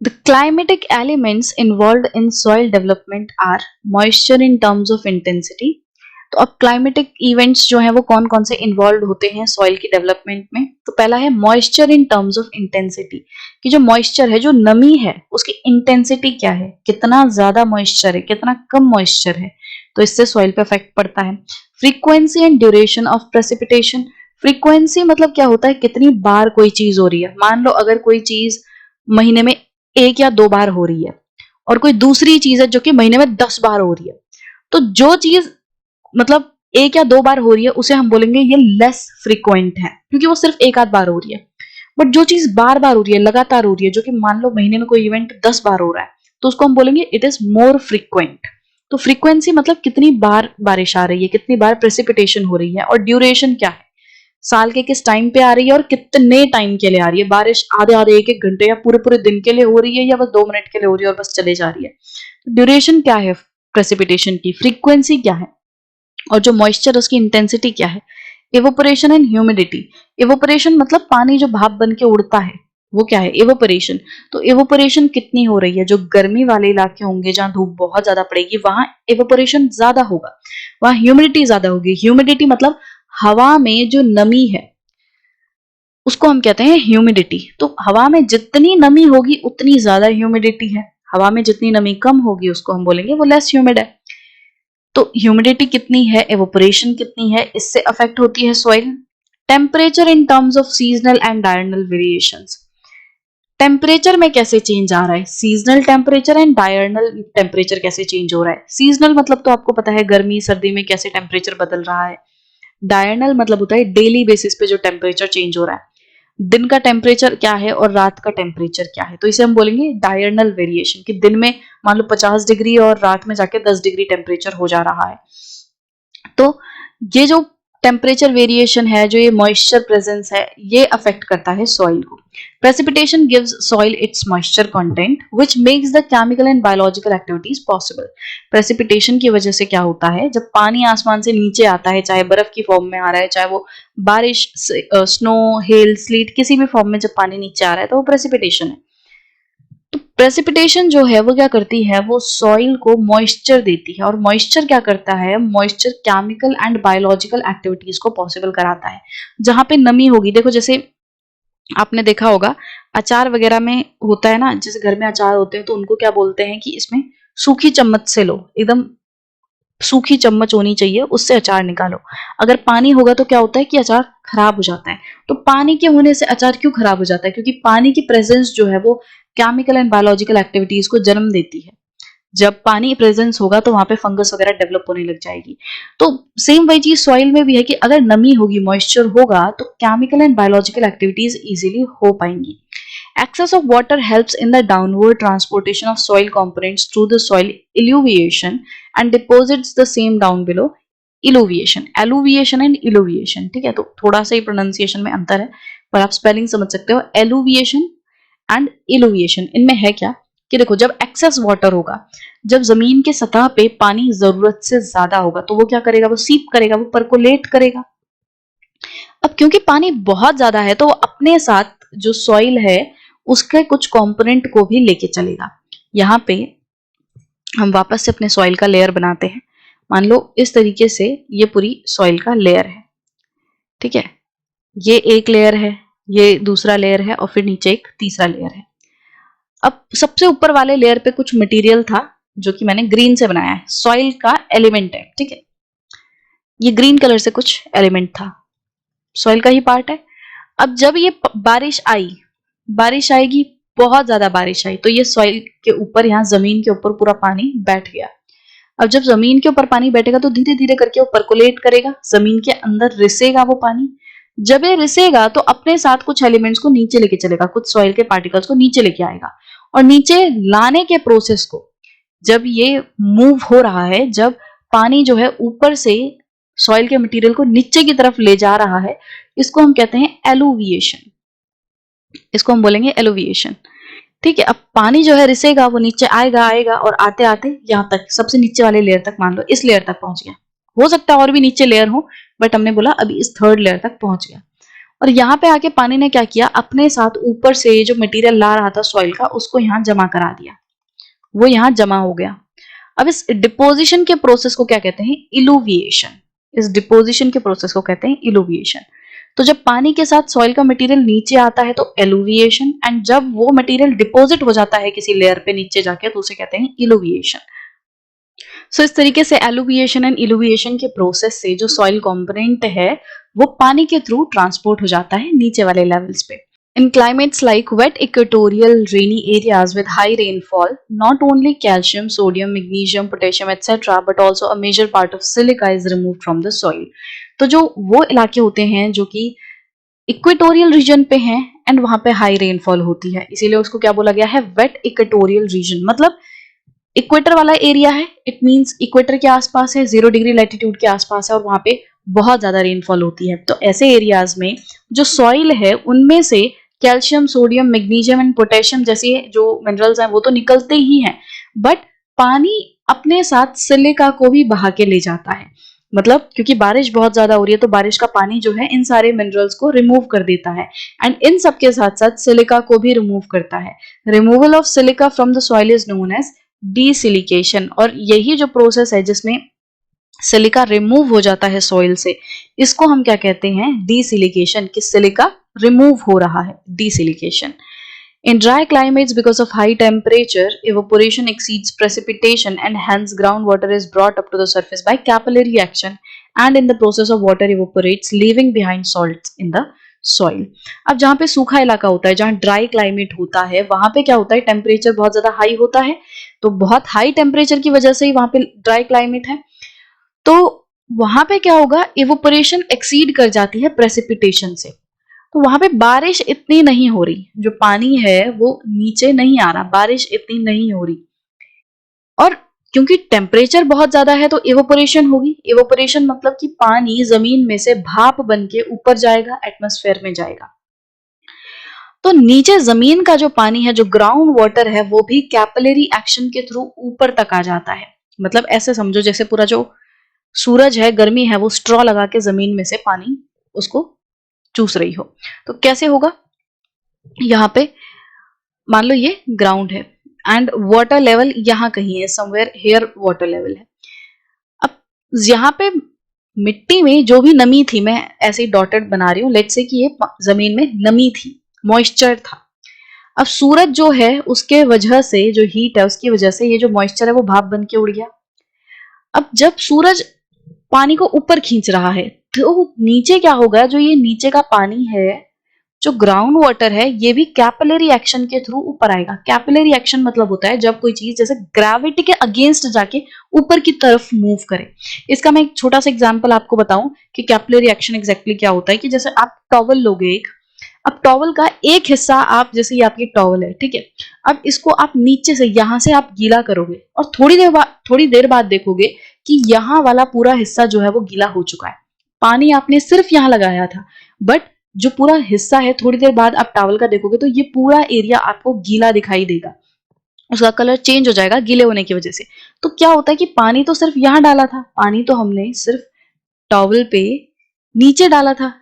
The climatic elements involved in soil development are moisture in terms of intensity. तो अब क्लाइमेटिक इवेंट्स जो हैं वो कौन कौन से इन्वॉल्व होते हैं सॉइल की डेवलपमेंट में। तो पहला है moisture in terms of intensity, कि जो मॉइस्चर है, जो नमी है, उसकी इंटेंसिटी क्या है, कितना ज्यादा मॉइस्चर है, कितना कम मॉइस्चर है, तो इससे सॉइल पे इफेक्ट पड़ता है। Frequency and duration of precipitation. Frequency मतलब क्या होता है, कितनी बार कोई चीज हो रही है। मान लो अगर कोई चीज महीने में 1 या 2 बार हो रही है, और कोई दूसरी चीज है जो कि महीने में 10 बार हो रही है, तो जो चीज मतलब 1 या 2 बार हो रही है उसे हम बोलेंगे ये लेस फ्रीक्वेंट है, क्योंकि वो सिर्फ 1 आध बार हो रही है। बट जो चीज बार बार हो रही है, लगातार हो रही है, जो कि मान लो महीने में कोई इवेंट 10 बार हो रहा है, तो उसको हम बोलेंगे इट इज मोर फ्रीक्वेंट। तो फ्रीक्वेंसी मतलब कितनी बार बारिश आ रही है, कितनी बार प्रेसिपिटेशन हो रही है, और ड्यूरेशन क्या है, साल के किस टाइम पे आ रही है और कितने टाइम के लिए आ रही है, बारिश आधे आधे एक एक घंटे या पूरे पूरे दिन के लिए हो रही है या बस 2 मिनट के लिए हो रही है और बस चले जा रही है। ड्यूरेशन क्या है प्रेसिपिटेशन की, फ्रीक्वेंसी क्या है, और जो मॉइस्चर उसकी इंटेंसिटी क्या है। इवोपरेशन एंड ह्यूमिडिटी, इवोपरेशन मतलब पानी जो भाप बन के उड़ता है वो क्या है, इवोपरेशन। तो इवोपरेशन कितनी हो रही है, जो गर्मी वाले इलाके होंगे जहां धूप बहुत ज्यादा पड़ेगी वहां इवोपरेशन ज्यादा होगा, वहां ह्यूमिडिटी ज्यादा होगी। ह्यूमिडिटी मतलब हवा में जो नमी है उसको हम कहते हैं ह्यूमिडिटी। तो हवा में जितनी नमी होगी उतनी ज्यादा ह्यूमिडिटी है, हवा में जितनी नमी कम होगी उसको हम बोलेंगे वो लेस ह्यूमिड है। तो ह्यूमिडिटी कितनी है, एवोपरेशन कितनी है, इससे अफेक्ट होती है soil. Temperature in terms of seasonal and diurnal variations, temperature में कैसे चेंज आ रहा है, seasonal temperature and diurnal temperature कैसे चेंज हो रहा है। सीजनल मतलब तो आपको पता है गर्मी सर्दी में कैसे टेम्परेचर बदल रहा है। डायरनल मतलब होता है डेली बेसिस पे जो टेम्परेचर चेंज हो रहा है, दिन का टेम्परेचर क्या है और रात का टेम्परेचर क्या है, तो इसे हम बोलेंगे डायरनल वेरिएशन, कि दिन में मान लो 50 डिग्री और रात में जाके 10 डिग्री टेम्परेचर हो जा रहा है। तो ये जो टेम्परेचर वेरिएशन है, जो ये मॉइस्चर प्रेजेंस है, ये अफेक्ट करता है सॉइल को। Precipitation gives soil it's moisture content which makes the chemical and biological activities possible. Precipitation की वजह से क्या होता है, जब पानी आसमान से नीचे आता है, चाहे बर्फ की फॉर्म में आ रहा है, चाहे वो बारिश, स्नो, हेल, स्लीट, किसी भी फॉर्म में जब पानी नीचे आ रहा है तो वो प्रेसिपिटेशन है। तो प्रेसिपिटेशन जो है वो क्या करती है, वो सॉइल को मॉइस्चर देती है, और मॉइस्चर क्या करता है, moisture chemical and biological activities को पॉसिबल कराता है। जहां पे नमी होगी, देखो जैसे आपने देखा होगा अचार वगैरह में होता है ना, जैसे घर में अचार होते हैं तो उनको क्या बोलते हैं कि इसमें सूखी चम्मच से लो, एकदम सूखी चम्मच होनी चाहिए, उससे अचार निकालो। अगर पानी होगा तो क्या होता है कि अचार खराब हो जाता है। तो पानी के होने से अचार क्यों खराब हो जाता है, क्योंकि पानी की प्रेजेंस जो है वो केमिकल एंड बायोलॉजिकल एक्टिविटीज को जन्म देती है। जब पानी प्रेजेंस होगा तो वहां पे फंगस वगैरह डेवलप होने लग जाएगी। तो सेम वही चीज सॉइल में भी है कि अगर नमी होगी, मॉइस्चर होगा, तो chemical and biological activities easily हो पाएंगी। Excess of water helps in the downward transportation of soil components through the soil eluviation and deposits the same down below. Eluviation, alluviation and eluviation, ठीक है, तो थोड़ा सा ही pronunciation में अंतर है पर आप स्पेलिंग समझ सकते हो। एलुविएशन एंड इलुविएशन, इनमें है क्या कि देखो जब एक्सेस वाटर होगा, जब जमीन के सतह पे पानी जरूरत से ज्यादा होगा तो वो क्या करेगा, वो सीप करेगा, वो परकोलेट करेगा। अब क्योंकि पानी बहुत ज्यादा है तो वो अपने साथ जो सॉइल है उसके कुछ कंपोनेंट को भी लेके चलेगा। यहाँ पे हम वापस से अपने सॉइल का लेयर बनाते हैं। मान लो इस तरीके से ये पूरी सॉइल का लेयर है, ठीक है, ये एक लेयर है, ये दूसरा लेयर है और फिर नीचे एक तीसरा लेयर है। अब सबसे ऊपर वाले लेयर पे कुछ मटेरियल था जो कि मैंने ग्रीन से बनाया है, सॉइल का एलिमेंट है, ठीक है, ये ग्रीन कलर से कुछ एलिमेंट था, सॉइल का ही पार्ट है। अब जब ये बारिश आई, बारिश आएगी, बहुत ज्यादा बारिश आई तो ये सॉइल के ऊपर, यहाँ जमीन के ऊपर पूरा पानी बैठ गया। अब जब जमीन के ऊपर पानी बैठेगा तो धीरे धीरे करके वो परकोलेट करेगा, जमीन के अंदर रिसेगा वो पानी। जब ये रिसेगा तो अपने साथ कुछ एलिमेंट्स को नीचे लेके चलेगा, कुछ सॉइल के पार्टिकल्स को नीचे लेके आएगा, और नीचे लाने के प्रोसेस को, जब ये मूव हो रहा है, जब पानी जो है ऊपर से सॉइल के मटेरियल को नीचे की तरफ ले जा रहा है, इसको हम कहते हैं एलुविएशन, इसको हम बोलेंगे एलुविएशन, ठीक है। अब पानी जो है रिसेगा, वो नीचे आएगा आएगा और आते आते यहाँ तक, सबसे नीचे वाले लेयर तक, मान लो इस लेयर तक पहुंच गया, हो सकता है और भी नीचे लेयर हो, बट हमने बोला अभी इस थर्ड लेयर तक पहुंच गया। और यहाँ पे आके पानी ने क्या किया, अपने साथ ऊपर से जो मटेरियल ला रहा था सॉइल का उसको यहाँ जमा करा दिया, वो यहाँ जमा हो गया। अब इस डिपोजिशन के प्रोसेस को क्या कहते हैं, इलुविएशन। इस डिपोजिशन के प्रोसेस को कहते हैं इलुविएशन। तो जब पानी के साथ सॉइल का मटेरियल नीचे आता है तो एलुविएशन, एंड जब वो मटेरियल डिपॉजिट हो जाता है किसी लेयर पे नीचे जाके तो उसे कहते हैं इलुविएशन। सो इस तरीके से एलुविएशन एंड इलुविएशन के प्रोसेस से जो सॉइल कंपोनेंट है वो पानी के थ्रू ट्रांसपोर्ट हो जाता है नीचे वाले लेवल्स पे। In climates like wet equatorial rainy areas with high rainfall, not only calcium, sodium, magnesium, potassium, etc., but also a major part of silica is removed from the soil. तो जो वो इलाके होते हैं जो कि इक्वेटोरियल रीजन पे हैं एंड वहां पे हाई रेनफॉल होती है, इसीलिए उसको क्या बोला गया है, वेट इक्वेटोरियल रीजन। मतलब इक्वेटर वाला एरिया है, इट मींस इक्वेटर के आसपास है, 0 डिग्री लैटिट्यूड के आसपास है और वहां पे बहुत ज्यादा रेनफॉल होती है। तो ऐसे एरियाज में जो सॉइल है उनमें से calcium, sodium, magnesium and potassium जैसे जो मिनरल्स हैं वो तो निकलते ही हैं, बट पानी अपने साथ सिलिका को भी बहा के ले जाता है। मतलब क्योंकि बारिश बहुत ज्यादा हो रही है तो बारिश का पानी जो है इन सारे मिनरल्स को रिमूव कर देता है एंड इन सब के साथ साथ सिलिका को भी रिमूव करता है। Removal of silica from the soil is known as desilication. और यही जो प्रोसेस है जिसमें सिलिका रिमूव हो जाता है सॉइल से, इसको हम क्या कहते हैं? डीसिलिकेशन। कि सिलिका रिमूव हो रहा है, डीसिलिकेशन। In dry climates, because of high temperature, evaporation exceeds precipitation and hence groundwater is brought up to the surface by capillary action and in the process of water evaporates, leaving behind salts in the soil. अब जहाँ पे सूखा इलाका होता है, जहाँ dry climate होता है, वहां पे क्या होता है? टेम्परेचर बहुत ज्यादा हाई होता है, तो बहुत हाई टेम्परेचर की वजह से ही वहां पे ड्राई क्लाइमेट है। तो वहां पे क्या होगा? इवोपोरेशन एक्सीड कर जाती है प्रेसिपिटेशन से, तो वहां पे बारिश इतनी नहीं हो रही, जो पानी है वो नीचे नहीं आ रहा, बारिश इतनी नहीं हो रही। और क्योंकि टेम्परेचर बहुत ज्यादा है तो इवोपोरेशन होगी। इवोपोरेशन मतलब कि पानी जमीन में से भाप बन के ऊपर जाएगा, एटमॉस्फेयर में जाएगा। तो नीचे जमीन का जो पानी है, जो ग्राउंड वाटर है, वो भी कैपिलरी एक्शन के थ्रू ऊपर तक आ जाता है। मतलब ऐसे समझो जैसे पूरा जो सूरज है, गर्मी है, वो स्ट्रॉ लगा के जमीन में से पानी उसको चूस रही हो। तो कैसे होगा? यहाँ पे मान लो ये ग्राउंड है एंड वाटर लेवल यहाँ कहीं है, समवेयर हेयर वाटर लेवल है। अब यहाँ पे मिट्टी में जो भी नमी थी, मैं ऐसे ही डॉटेड बना रही हूँ, लेट्स से कि ये जमीन में नमी थी, मॉइस्चर था। अब सूरज जो है उसके वजह से, जो हीट है उसकी वजह से ये जो मॉइस्चर है वो भाप बन के उड़ गया। अब जब सूरज पानी को ऊपर खींच रहा है तो नीचे क्या होगा? जो ये नीचे का पानी है, जो ग्राउंड वाटर है, ये भी कैपिलरी एक्शन के थ्रू ऊपर आएगा। कैपिलरी एक्शन मतलब होता है जब कोई चीज जैसे ग्रेविटी के अगेंस्ट जाके ऊपर की तरफ मूव करे। इसका मैं एक छोटा सा एग्जांपल आपको बताऊं कि कैपिलरी एक्शन एग्जैक्टली क्या होता है। कि जैसे आप टॉवल लोगे एक, अब टॉवल का एक हिस्सा आप, जैसे ये आपकी टॉवल है, ठीक है, अब इसको आप नीचे से यहां से आप गीला करोगे और थोड़ी देर बाद देखोगे कि यहाँ वाला पूरा हिस्सा जो है वो गीला हो चुका है। पानी आपने सिर्फ यहाँ लगाया था, बट जो पूरा हिस्सा है, थोड़ी देर बाद आप टॉवल का देखोगे तो ये पूरा एरिया आपको गीला दिखाई देगा, उसका कलर चेंज हो जाएगा गीले होने की वजह से। तो क्या होता है कि पानी तो सिर्फ यहाँ डाला था, पानी तो हमने सिर्फ टॉवल पे नीचे डाला था,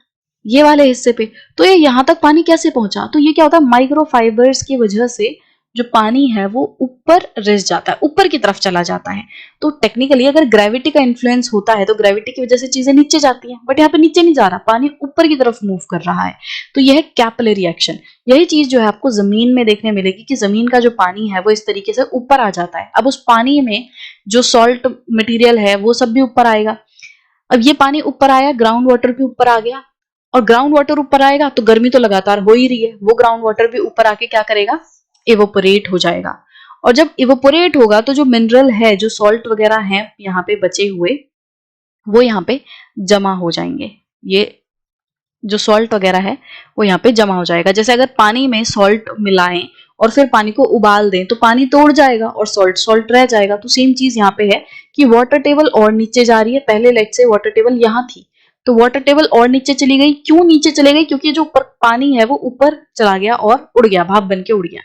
ये वाले हिस्से पे, तो ये यहाँ तक पानी कैसे पहुंचा? तो ये क्या होता है? माइक्रोफाइबर्स की वजह से जो पानी है वो ऊपर रिस जाता है, ऊपर की तरफ चला जाता है। तो टेक्निकली अगर ग्रेविटी का इन्फ्लुएंस होता है तो ग्रेविटी की वजह से चीजें नीचे जाती हैं, बट यहाँ पे नीचे नहीं जा रहा, पानी ऊपर की तरफ मूव कर रहा है। तो यह है कैपिलरी एक्शन। यही चीज जो है आपको जमीन में देखने मिलेगी कि जमीन का जो पानी है वो इस तरीके से ऊपर आ जाता है। अब उस पानी में जो सॉल्ट मटेरियल है वो सब भी ऊपर आएगा। अब ये पानी ऊपर आया, ग्राउंड वाटर भी ऊपर आ गया, और ग्राउंड वाटर ऊपर आएगा तो गर्मी तो लगातार हो ही रही है, वो ग्राउंड वाटर भी ऊपर आके क्या करेगा? इवोपोरेट हो जाएगा। और जब इवोपोरेट होगा तो जो मिनरल है, जो सॉल्ट वगैरह है यहाँ पे बचे हुए, वो यहाँ पे जमा हो जाएंगे। ये जो सॉल्ट वगैरह है वो यहाँ पे जमा हो जाएगा। जैसे अगर पानी में सॉल्ट मिलाएं और फिर पानी को उबाल दें तो पानी तोड़ जाएगा और सॉल्ट सॉल्ट रह जाएगा। तो सेम चीज यहाँ पे है कि वाटर टेबल और नीचे जा रही है। पहले लेट से वाटर टेबल यहाँ थी, तो वाटर टेबल और नीचे चली गई। क्यों नीचे चले गई? क्योंकि जो ऊपर पानी है वो ऊपर चला गया और उड़ गया, भाप बन के उड़ गया,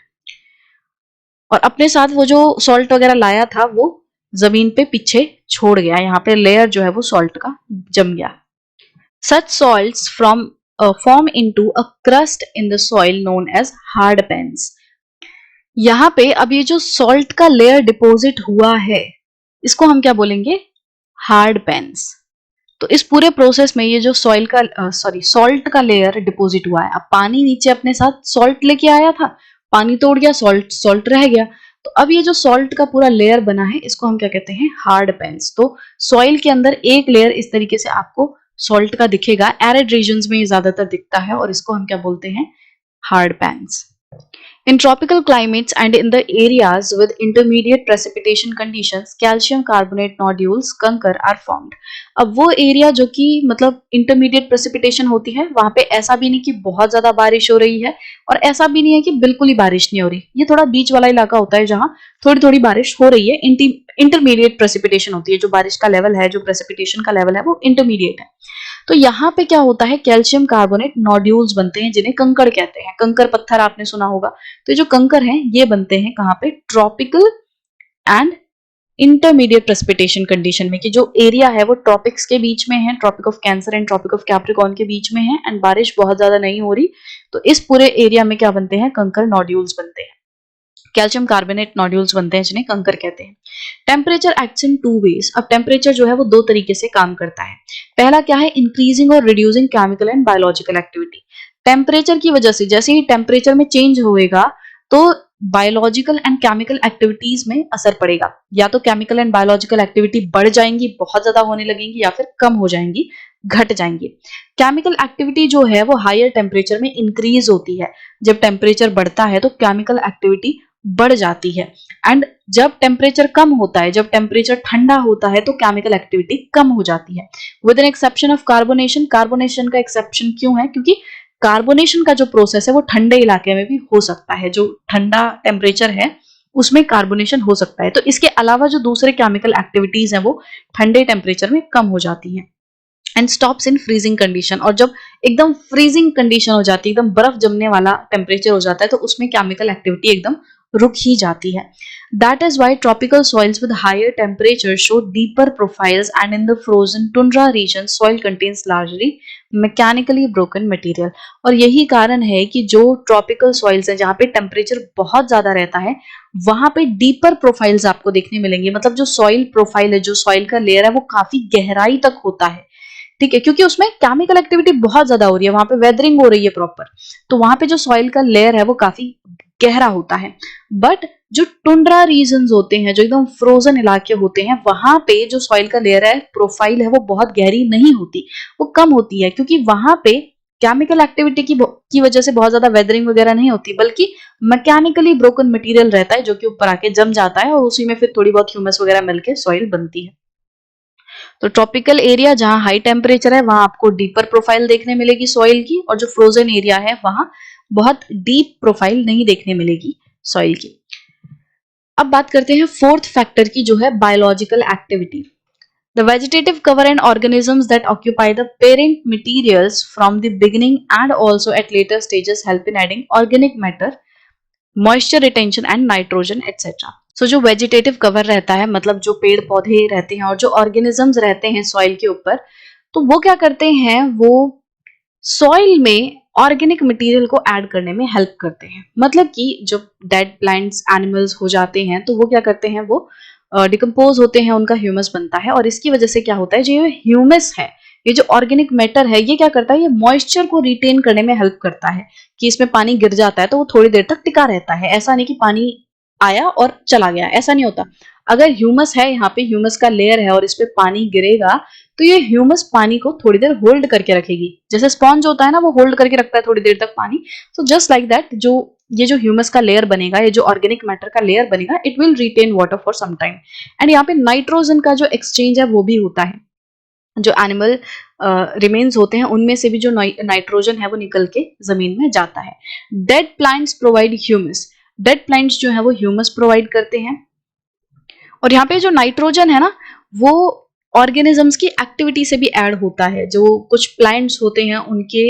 और अपने साथ वो जो सॉल्ट वगैरह लाया था वो जमीन पे पीछे छोड़ गया। यहाँ पे लेयर जो है वो सॉल्ट का जम गया। Such salts form into a crust in the soil known as hard pans. यहाँ पे अब ये जो सॉल्ट का लेयर डिपॉजिट हुआ है इसको हम क्या बोलेंगे? Hard pans. तो इस पूरे प्रोसेस में ये जो सॉल्ट का लेयर डिपॉजिट हुआ है, अब पानी नीचे अपने साथ सॉल्ट लेके आया था, पानी तोड़ गया, सॉल्ट सॉल्ट रह गया, तो अब ये जो सॉल्ट का पूरा लेयर बना है इसको हम क्या कहते हैं? Hard pans. तो सॉइल के अंदर एक लेयर इस तरीके से आपको सॉल्ट का दिखेगा, एरिड रीजन्स में ये ज्यादातर दिखता है और इसको हम क्या बोलते हैं? Hard pans. In tropical climates and in the areas with intermediate precipitation conditions, calcium carbonate nodules, कंकर are formed. अब वो एरिया जो कि मतलब इंटरमीडिएट प्रेसिपिटेशन होती है, वहां पे ऐसा भी नहीं कि बहुत ज्यादा बारिश हो रही है और ऐसा भी नहीं है कि बिल्कुल ही बारिश नहीं हो रही. ये थोड़ा बीच वाला इलाका होता है जहां थोड़ी थोड़ी बारिश हो रही है. इंटरमीडिएट प्रेसिपिटेशन होती है, जो बारिश का लेवल है, जो प्रेसिपिटेशन का लेवल है वो इंटरमीडिएट है. तो यहाँ पे क्या होता है, कैल्शियम कार्बोनेट नोड्यूल्स बनते हैं जिन्हें कंकड़ कहते हैं. कंकर पत्थर आपने सुना होगा. तो जो कंकर हैं ये बनते हैं कहाँ पे, tropical and intermediate precipitation condition में, कि जो एरिया है वो ट्रॉपिक्स के बीच में है, Tropic of Cancer and Tropic of Capricorn के बीच में है, एंड बारिश बहुत ज्यादा नहीं हो रही. तो इस पूरे एरिया में क्या बनते हैं, कंकर नोड्यूल्स बनते हैं, कैल्शियम कार्बोनेट नोड्यूल्स बनते हैं जिन्हें कंकर कहते हैं. Temperature acts in two ways. अब टेम्परेचर जो है वो दो तरीके से काम करता है. पहला क्या है, इंक्रीजिंग और reducing chemical and biological activity. Temperature की वजह से जैसे ही टेम्परेचर में चेंज होएगा तो बायोलॉजिकल एंड केमिकल एक्टिविटीज में असर पड़ेगा. या तो केमिकल एंड बायोलॉजिकल एक्टिविटी बढ़ जाएंगी, बहुत ज्यादा होने लगेंगी, या फिर कम हो जाएंगी, घट जाएंगी. केमिकल एक्टिविटी जो है वो हायर टेम्परेचर में इंक्रीज होती है. जब टेम्परेचर बढ़ता है तो केमिकल एक्टिविटी बढ़ जाती है. एंड जब टेम्परेचर कम होता है, जब टेम्परेचर ठंडा होता है तो केमिकल एक्टिविटी कम हो जाती है. With an exception of carbonation. Carbonation का एक्सेप्शन क्यों है, क्योंकि कार्बोनेशन का जो प्रोसेस है वो ठंडे इलाके में भी हो सकता है. जो ठंडा टेम्परेचर है उसमें कार्बोनेशन हो सकता है. तो इसके अलावा जो दूसरे केमिकल एक्टिविटीज हैं वो ठंडे टेम्परेचर में कम हो जाती हैं. And stops in freezing condition. और जब एकदम फ्रीजिंग कंडीशन हो जाती है, एकदम बर्फ जमने वाला टेम्परेचर हो जाता है, तो उसमें केमिकल एक्टिविटी एकदम रुक ही जाती है. That is why tropical soils with higher temperature show deeper profiles, and in the frozen tundra region soil contains largely mechanically broken material. और यही कारण है कि जो ट्रॉपिकल सॉइल्स हैं जहाँ पे टेम्परेचर बहुत ज्यादा रहता है वहां पे डीपर प्रोफाइल्स आपको देखने मिलेंगे. मतलब जो सॉइल प्रोफाइल है, जो सॉइल का लेयर है वो काफी गहराई तक होता है. ठीक है, क्योंकि उसमें केमिकल एक्टिविटी बहुत ज्यादा हो रही है, वहां पे वेदरिंग हो रही है प्रॉपर. तो वहां पे जो सॉइल का लेयर है वो काफी गहरा होता है. बट जो टुंड्रा रीजन्स होते हैं, जो एकदम फ्रोजन इलाके होते हैं, वहां पे जो सॉइल का लेयर है, प्रोफाइल है, वो बहुत गहरी नहीं होती, वो कम होती है. क्योंकि वहां पे केमिकल एक्टिविटी की वजह से बहुत ज्यादा वेदरिंग वगैरह नहीं होती, बल्कि मैकेनिकली ब्रोकन मटेरियल रहता है जो कि ऊपर आके जम जाता है और उसी में फिर थोड़ी बहुत ह्यूमस वगैरह मिलके सॉइल बनती है. तो ट्रॉपिकल एरिया जहां हाई टेम्परेचर है वहां आपको डीपर प्रोफाइल देखने मिलेगी सॉइल की, और जो फ्रोजन एरिया है वहां बहुत डीप प्रोफाइल नहीं देखने मिलेगी सॉइल की. अब बात करते हैं फोर्थ फैक्टर की, जो है biological activity. The vegetative cover and organisms that occupy the parent materials from the beginning and also at later stages help in adding organic matter, moisture retention and nitrogen etc. So जो vegetative cover रहता है, मतलब जो पेड़ पौधे रहते हैं और जो ऑर्गेनिजम्स रहते हैं सॉइल के ऊपर, तो वो क्या करते हैं, वो सॉइल में ऑर्गेनिक मटेरियल को ऐड करने में हेल्प करते हैं. मतलब कि जब डेड प्लांट्स एनिमल्स हो जाते हैं तो वो क्या करते हैं, वो डिकम्पोज होते हैं, उनका ह्यूमस बनता है, और इसकी वजह से क्या होता है, जो ये ह्यूमस है, ये जो ऑर्गेनिक मैटर है, ये क्या करता है, ये मॉइस्चर को रिटेन करने में हेल्प करता है. कि इसमें पानी गिर जाता है तो वो थोड़ी देर तक टिका रहता है. ऐसा नहीं कि पानी आया और चला गया, ऐसा नहीं होता. अगर ह्यूमस है, यहाँ पे ह्यूमस का लेयर है और इस पे पानी गिरेगा तो ये ह्यूमस पानी को थोड़ी देर होल्ड करके रखेगी. जैसे स्पॉन्ज होता है ना, वो होल्ड करके रखता है थोड़ी देर तक पानी. सो जस्ट लाइक दैट, ये जो ह्यूमस का लेयर बनेगा, ये जो ऑर्गेनिक मैटर का लेयर बनेगा, it will retain water for some time. And यहाँ पे नाइट्रोजन का जो एक्सचेंज है वो भी होता है. जो एनिमल रिमेन्स होते हैं उनमें से भी जो नाइट्रोजन है वो निकल के जमीन में जाता है. Dead plants provide humus. Dead plants जो है वो ह्यूमस प्रोवाइड करते हैं. और यहाँ पे जो नाइट्रोजन है ना, वो ऑर्गेनिजम्स की एक्टिविटी से भी ऐड होता है. जो कुछ प्लांट्स होते हैं उनके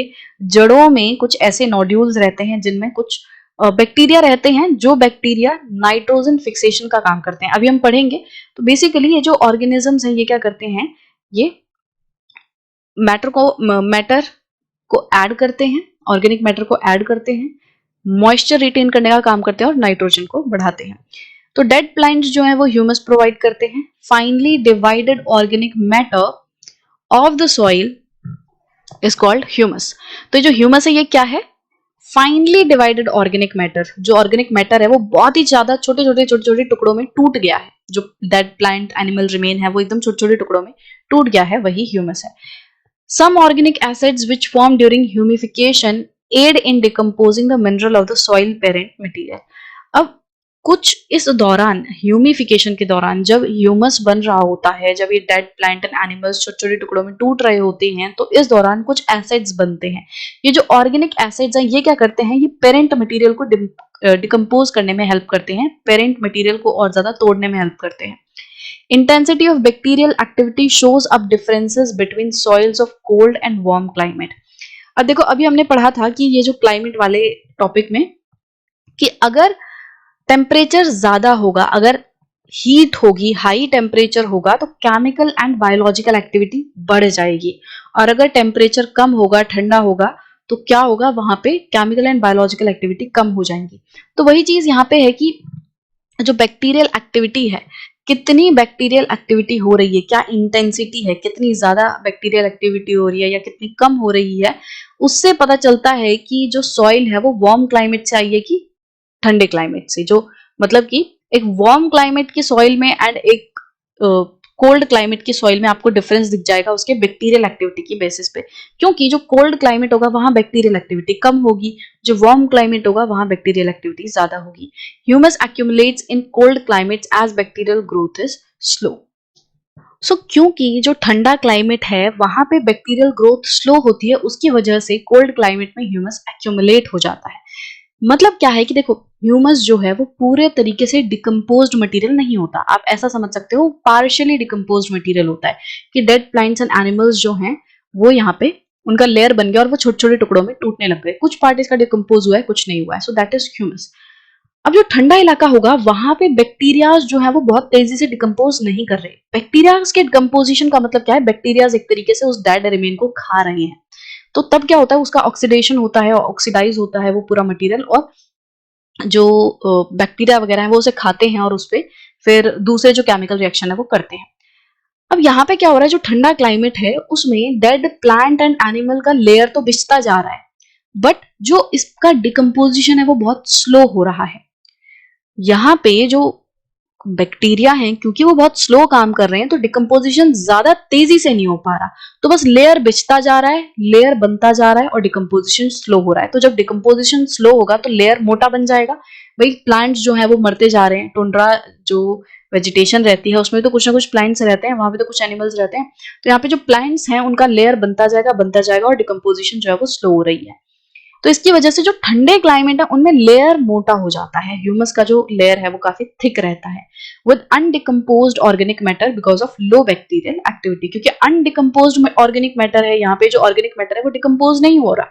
जड़ों में कुछ ऐसे नोड्यूल्स रहते हैं जिनमें कुछ बैक्टीरिया रहते हैं, जो बैक्टीरिया नाइट्रोजन फिक्सेशन का काम करते हैं. अभी हम पढ़ेंगे. तो बेसिकली ये जो ऑर्गेनिजम्स हैं ये क्या करते हैं, ये मैटर को ऐड करते हैं, ऑर्गेनिक मैटर को ऐड करते हैं, मॉइस्चर रिटेन करने का काम करते हैं और नाइट्रोजन को बढ़ाते हैं. तो डेड प्लांट्स जो है वो ह्यूमस प्रोवाइड करते हैं. Finally divided organic matter of the soil is called humus. तो जो ह्यूमस है ये क्या है, फाइनली डिवाइडेड ऑर्गेनिक मैटर. जो ऑर्गेनिक मैटर है वो बहुत ही ज्यादा छोटे छोटे टुकड़ों में टूट गया है. जो डेड प्लांट एनिमल रिमेन है वो एकदम छोटे छोटे टुकड़ों में टूट गया है, वही ह्यूमस है. Some organic acids which form during humification aid in decomposing the mineral of the soil parent material. अब कुछ इस दौरान ह्यूमिफिकेशन के दौरान जब ह्यूमस बन रहा होता है, जब ये डेड प्लांट एंड एनिमल्स छोटे छोटे टुकड़ों में टूट रहे होते हैं, तो इस दौरान कुछ एसिड्स बनते हैं। ये जो ऑर्गेनिक एसिड्स हैं ये क्या करते हैं, ये पेरेंट मटेरियल को डिकम्पोज करने में हेल्प करते हैं, पेरेंट मटेरियल को और ज्यादा तोड़ने में हेल्प करते हैं। Intensity of bacterial activity shows up differences between soils of cold and warm climate. अब देखो, अभी हमने पढ़ा था कि ये जो क्लाइमेट वाले टॉपिक में कि अगर टेम्परेचर ज्यादा होगा, अगर हीट होगी, हाई टेम्परेचर होगा, तो केमिकल एंड बायोलॉजिकल एक्टिविटी बढ़ जाएगी, और अगर टेम्परेचर कम होगा, ठंडा होगा, तो क्या होगा, वहां पे केमिकल एंड बायोलॉजिकल एक्टिविटी कम हो जाएंगी। तो वही चीज यहाँ पे है कि जो बैक्टीरियल एक्टिविटी है, कितनी बैक्टीरियल एक्टिविटी हो रही है, क्या इंटेंसिटी है, कितनी ज्यादा बैक्टीरियल एक्टिविटी हो रही है या कितनी कम हो रही है, उससे पता चलता है कि जो सॉइल है वो वार्म क्लाइमेट से आई है कि ठंडे क्लाइमेट से। जो मतलब कि एक वार्म क्लाइमेट की सॉइल में एंड एक कोल्ड क्लाइमेट की सॉइल में आपको डिफरेंस दिख जाएगा उसके बैक्टीरियल एक्टिविटी की बेसिस पे, क्योंकि जो कोल्ड क्लाइमेट होगा वहां बैक्टीरियल एक्टिविटी कम होगी, जो वार्म क्लाइमेट होगा वहां बैक्टीरियल एक्टिविटी ज्यादा होगी। Humus accumulates in cold climates as bacterial growth is slow. So क्योंकि जो ठंडा क्लाइमेट है वहां पे बैक्टीरियल ग्रोथ स्लो होती है, उसकी वजह से कोल्ड क्लाइमेट में ह्यूमस एक्यूमुलेट हो जाता है। मतलब क्या है कि देखो, ह्यूमस जो है वो पूरे तरीके से डिकम्पोज्ड मटेरियल नहीं होता, आप ऐसा समझ सकते हो, पार्शियली डिकम्पोज्ड मटेरियल होता है कि डेड प्लांट्स एंड एनिमल्स जो हैं वो यहाँ पे उनका लेयर बन गया और वो छोटे छोटे टुकड़ों में टूटने लग गए, कुछ पार्ट इसका डिकम्पोज हुआ है, कुछ नहीं हुआ है, सो दैट इज ह्यूमस। अब जो ठंडा इलाका होगा वहां पे बैक्टीरियाज जो है वो बहुत तेजी से डिकम्पोज नहीं कर रहे। बैक्टीरियाज के डिकम्पोजिशन का मतलब क्या है, बैक्टीरियाज एक तरीके से उस डेड रिमेन को खा रहे हैं, तो तब क्या होता है, उसका ऑक्सीडेशन होता है, ऑक्सीडाइज होता है वो पूरा मटेरियल, और जो बैक्टीरिया वगैरह है वो उसे खाते हैं और उसपे फिर दूसरे जो केमिकल रिएक्शन है वो करते हैं। अब यहाँ पे क्या हो रहा है, जो ठंडा क्लाइमेट है उसमें डेड प्लांट एंड एनिमल का लेयर तो बिछता जा रहा है, बट जो इसका डिकम्पोजिशन है वो बहुत स्लो हो रहा है। यहाँ पे जो बैक्टीरिया हैं क्योंकि वो बहुत स्लो काम कर रहे हैं, तो डिकम्पोजिशन ज्यादा तेजी से नहीं हो पा रहा, तो बस लेयर बिछता जा रहा है, लेयर बनता जा रहा है और डिकम्पोजिशन स्लो हो रहा है। तो जब डिकम्पोजिशन स्लो होगा तो लेयर मोटा बन जाएगा, भाई प्लांट्स जो है वो मरते जा रहे हैं, टुंड्रा जो वेजिटेशन रहती है उसमें तो कुछ ना कुछ प्लांट्स रहते हैं, वहां पे तो कुछ एनिमल्स रहते हैं, तो यहाँ पे जो प्लांट्स हैं उनका लेयर बनता जाएगा और डिकम्पोजिशन जो है वो स्लो हो रही है। तो इसकी वजह से जो ठंडे क्लाइमेट है उनमें लेयर मोटा हो जाता है, ह्यूमस का जो लेयर है वो काफी थिक रहता है with undecomposed organic matter because of low bacterial activity. क्योंकि अनडिकम्पोज्ड ऑर्गेनिक मैटर है, यहाँ पे जो ऑर्गेनिक मैटर है वो डिकम्पोज नहीं हो रहा,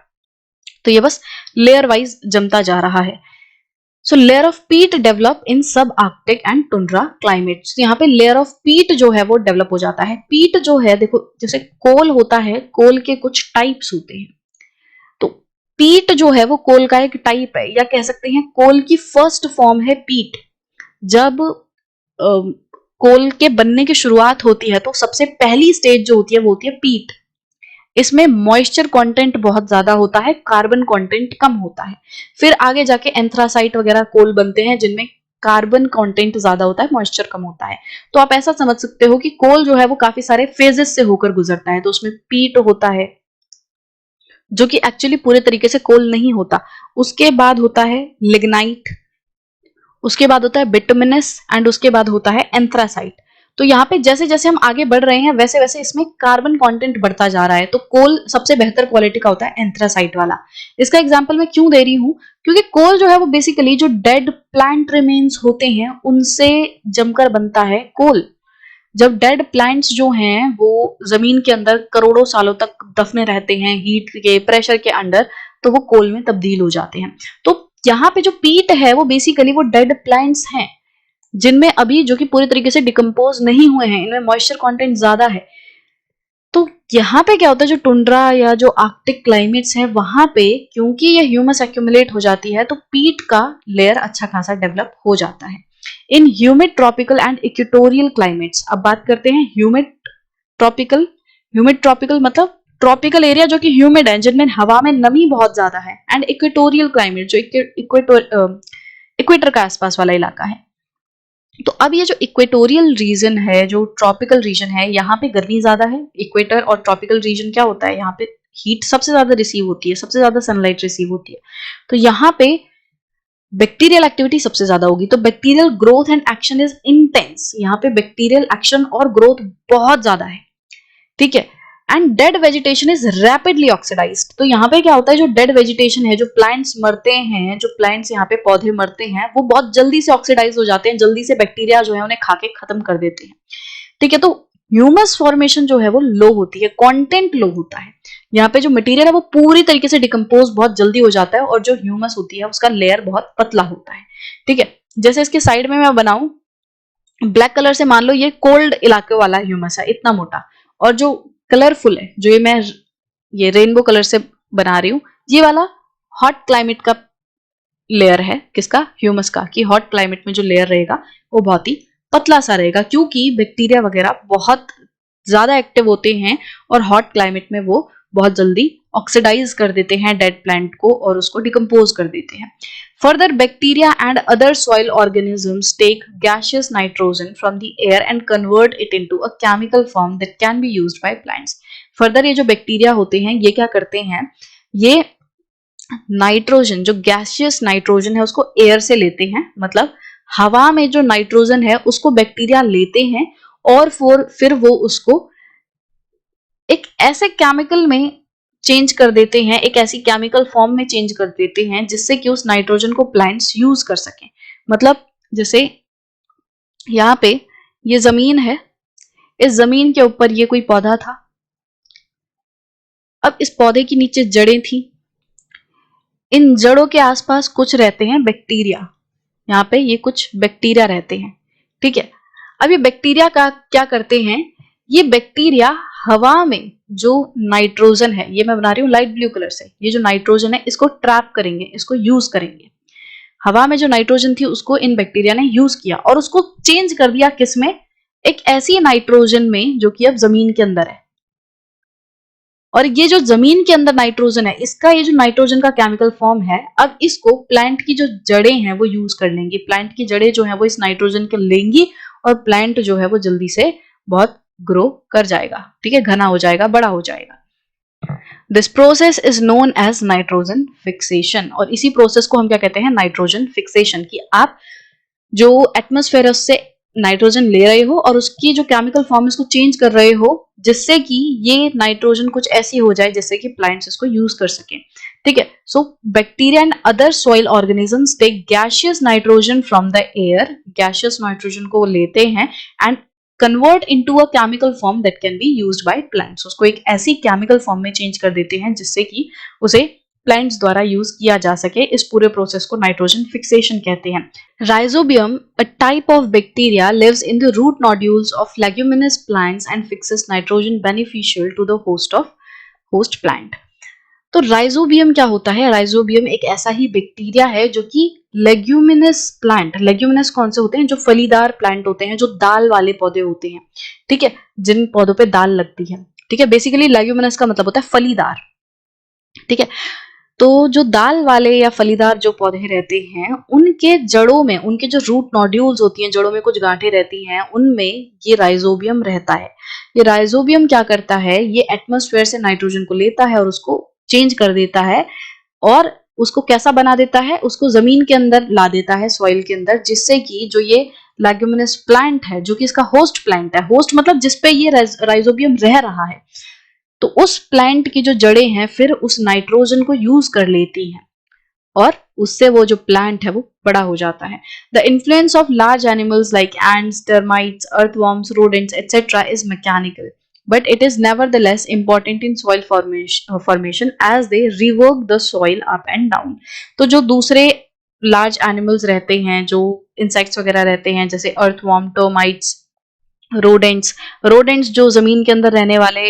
तो ये बस लेयर वाइज जमता जा रहा है। सो लेयर ऑफ पीट डेवलप इन सब आर्कटिक एंड टुंड्रा क्लाइमेट्स। यहाँ पे लेयर ऑफ पीट जो है वो डेवलप हो जाता है। पीट जो है, देखो जैसे कोल होता है, कोल के कुछ टाइप्स होते हैं, तो पीट जो है वो कोल का एक टाइप है, या कह सकते हैं कोल की फर्स्ट फॉर्म है पीट। जब कोल के बनने की शुरुआत होती है तो सबसे पहली स्टेज जो होती है वो होती है पीट। इसमें मॉइस्चर कंटेंट बहुत ज्यादा होता है, कार्बन कंटेंट कम होता है। फिर आगे जाके एंथ्रासाइट वगैरह कोल बनते हैं जिनमें कार्बन कंटेंट ज्यादा होता है, मॉइस्चर कम होता है। तो आप ऐसा समझ सकते हो कि कोल जो है वो काफी सारे फेजेस से होकर गुजरता है, तो उसमें पीट होता है जो कि एक्चुअली पूरे तरीके से कोल नहीं होता। उसके बाद होता है लिग्नाइट, उसके बाद होता है बिटुमिनस एंड उसके बाद होता है एंथ्रासाइट। तो यहाँ पे जैसे जैसे हम आगे बढ़ रहे हैं वैसे वैसे इसमें कार्बन कंटेंट बढ़ता जा रहा है, तो कोल सबसे बेहतर क्वालिटी का होता है एंथ्रासाइट वाला। इसका एग्जांपल मैं क्यों दे रही हूँ, क्योंकि कोल जो है वो बेसिकली जो डेड प्लांट रिमेन्स होते हैं उनसे जमकर बनता है कोल। जब डेड प्लांट्स जो हैं वो जमीन के अंदर करोड़ों सालों तक दफने रहते हैं हीट के प्रेशर के अंडर, तो वो कोल में तब्दील हो जाते हैं। तो यहाँ पे जो पीट है वो बेसिकली वो डेड प्लांट्स हैं जिनमें अभी जो कि पूरे तरीके से डिकम्पोज नहीं हुए हैं, इनमें मॉइस्चर कंटेंट ज्यादा है। तो यहाँ पे क्या होता है, जो टुंड्रा या जो आर्कटिक क्लाइमेट्स हैं वहां पे क्योंकि ये ह्यूमस एक्यूमुलेट हो जाती है तो पीट का लेयर अच्छा खासा डेवलप हो जाता है। इन humid tropical and equatorial climates, अब बात करते हैं ह्यूमिड ट्रॉपिकल। ह्यूमिड ट्रॉपिकल मतलब ट्रॉपिकल एरिया जो कि ह्यूमिड है, जिनमें हवा में नमी बहुत ज्यादा है, एंड इक्वेटोरियल क्लाइमेट जो इक्वेटर का आसपास वाला इलाका है। तो अब ये जो इक्वेटोरियल रीजन है, जो ट्रॉपिकल रीजन है, यहाँ पे गर्मी ज्यादा है। इक्वेटर और ट्रॉपिकल रीजन क्या होता है, यहाँ पे हीट सबसे ज्यादा रिसीव होती है, सबसे ज्यादा सनलाइट रिसीव होती है, तो यहाँ पे बैक्टीरियल एक्टिविटी सबसे ज्यादा होगी। तो bacterial growth and action is intense, यहाँ पे बैक्टीरियल एक्शन और ग्रोथ बहुत ज्यादा है, ठीक है। And dead vegetation is rapidly oxidised, तो यहाँ पे क्या होता है, जो डेड वेजिटेशन है, जो प्लांट्स मरते हैं, जो प्लांट्स यहाँ पे पौधे मरते हैं, वो बहुत जल्दी से ऑक्सीडाइज हो जाते हैं, जल्दी से बैक्टीरिया जो है उन्हें खा के खत्म कर देते हैं, ठीक है। तो ह्यूमस फॉर्मेशन जो है वो लो होती है, कंटेंट लो होता है, यहाँ पे जो मटेरियल है वो पूरी तरीके से डिकम्पोज बहुत जल्दी हो जाता है, और जो ह्यूमस होती है उसका लेयर बहुत पतला होता है, ठीक है। जैसे इसके साइड में मैं बनाऊं ब्लैक कलर से, मान लो ये कोल्ड इलाके वाला ह्यूमस है, इतना मोटा, और जो कलरफुल है, जो ये मैं ये रेनबो कलर से बना रही हूँ, ये वाला हॉट क्लाइमेट का लेयर है, किसका, ह्यूमस का, कि हॉट क्लाइमेट में जो लेयर रहेगा वो बहुत ही पतला सा रहेगा, क्योंकि बैक्टीरिया वगैरह बहुत ज्यादा एक्टिव होते हैं और हॉट क्लाइमेट में वो बहुत जल्दी ऑक्सीडाइज कर देते हैं डेड प्लांट को और उसको डिकम्पोज कर देते हैं। Further bacteria and other soil organisms take gaseous nitrogen from the air and convert it into a chemical form that can be used by plants. Further ये जो बैक्टीरिया होते हैं ये क्या करते हैं, ये नाइट्रोजन, जो गैसियस नाइट्रोजन है उसको एयर से लेते हैं, मतलब हवा में जो नाइट्रोजन है उसको बैक्टीरिया लेते हैं और फिर वो उसको एक ऐसे केमिकल में चेंज कर देते हैं, एक ऐसी केमिकल फॉर्म में चेंज कर देते हैं जिससे कि उस नाइट्रोजन को प्लांट्स यूज कर सकें। मतलब जैसे यहाँ पे ये जमीन है, इस जमीन के ऊपर ये कोई पौधा था, अब इस पौधे के नीचे जड़ें थी, इन जड़ों के आसपास कुछ रहते हैं बैक्टीरिया, यहाँ पे ये कुछ बैक्टीरिया रहते हैं, ठीक है। अब ये बैक्टीरिया का क्या करते हैं, ये बैक्टीरिया हवा में जो नाइट्रोजन है, ये मैं बना रही हूँ लाइट ब्लू कलर से, ये जो नाइट्रोजन है इसको ट्रैप करेंगे, इसको यूज करेंगे। हवा में जो नाइट्रोजन थी उसको इन बैक्टीरिया ने यूज किया और उसको चेंज कर दिया किसमें, एक ऐसी नाइट्रोजन में जो कि अब जमीन के अंदर है। और ये जो जमीन के अंदर नाइट्रोजन है, इसका ये जो नाइट्रोजन का केमिकल फॉर्म है, अब इसको प्लांट की जो जड़ें हैं वो यूज कर लेंगी, प्लांट की जड़ें जो है वो इस नाइट्रोजन के लेंगी और प्लांट जो है वो जल्दी से बहुत ग्रो कर जाएगा, ठीक है, घना हो जाएगा, बड़ा हो जाएगा। This process is known as nitrogen fixation, और इसी प्रोसेस को हम क्या कहते हैं, नाइट्रोजन फिक्सेशन, कि आप जो एटमॉस्फेयर है उससे नाइट्रोजन ले रहे हो और उसकी जो केमिकल फॉर्म है उसको चेंज कर रहे हो, जिससे कि ये नाइट्रोजन कुछ ऐसी हो जाए जिससे कि प्लांट्स इसको यूज कर सकें, ठीक है। So bacteria and other soil organisms take gaseous nitrogen from the air, gaseous nitrogen को लेते हैं and convert into a chemical form that can be used by plants, उसको एक ऐसी केमिकल फॉर्म में चेंज कर देते हैं जिससे कि उसे प्लांट्स द्वारा यूज किया जा सके। इस पूरे प्रोसेस को नाइट्रोजन फिक्सेशन कहते हैं। Rhizobium, a type of bacteria, lives in the root nodules of leguminous plants and fixes nitrogen beneficial to the host plant. तो राइजोबियम क्या होता है, राइजोबियम एक ऐसा ही बैक्टीरिया है जो कि लेग्यूमिनस प्लांट, लेग्यूमिनस कौन से होते हैं, जो फलीदार प्लांट होते हैं, जो दाल वाले पौधे होते हैं, ठीक है, जिन पौधों पे दाल लगती है, ठीक है। बेसिकली लेग्यूमिनस का मतलब होता है फलीदार, ठीक है। तो जो दाल वाले या फलीदार जो पौधे रहते हैं उनके जड़ों में, उनके जो रूट नोड्यूल्स होती हैं, जड़ों में कुछ गांठें रहती हैं, उनमें ये राइजोबियम रहता है। ये राइजोबियम क्या करता है, ये एटमॉस्फेयर से नाइट्रोजन को लेता है और उसको चेंज कर देता है और उसको कैसा बना देता है, उसको जमीन के अंदर ला देता है, सॉइल के अंदर, जिससे कि जो ये लेग्यूमिनस प्लांट है, जो कि इसका होस्ट प्लांट है, होस्ट मतलब जिसपे ये राइजोबियम रह रहा है, तो उस प्लांट की जो जड़ें हैं फिर उस नाइट्रोजन को यूज कर लेती हैं और उससे वो जो प्लांट है वो बड़ा हो जाता है। The influence of large animals like ends, termites, earthworms, rodents etcetera is mechanical, but it is nevertheless important in soil formation as they rework the soil up and down. तो जो दूसरे लार्ज एनिमल्स रहते हैं, जो insects वगैरह रहते हैं, जैसे अर्थवर्म, टर्माइट्स, रोडेंट्स, रोडेंट्स जो जमीन के अंदर रहने वाले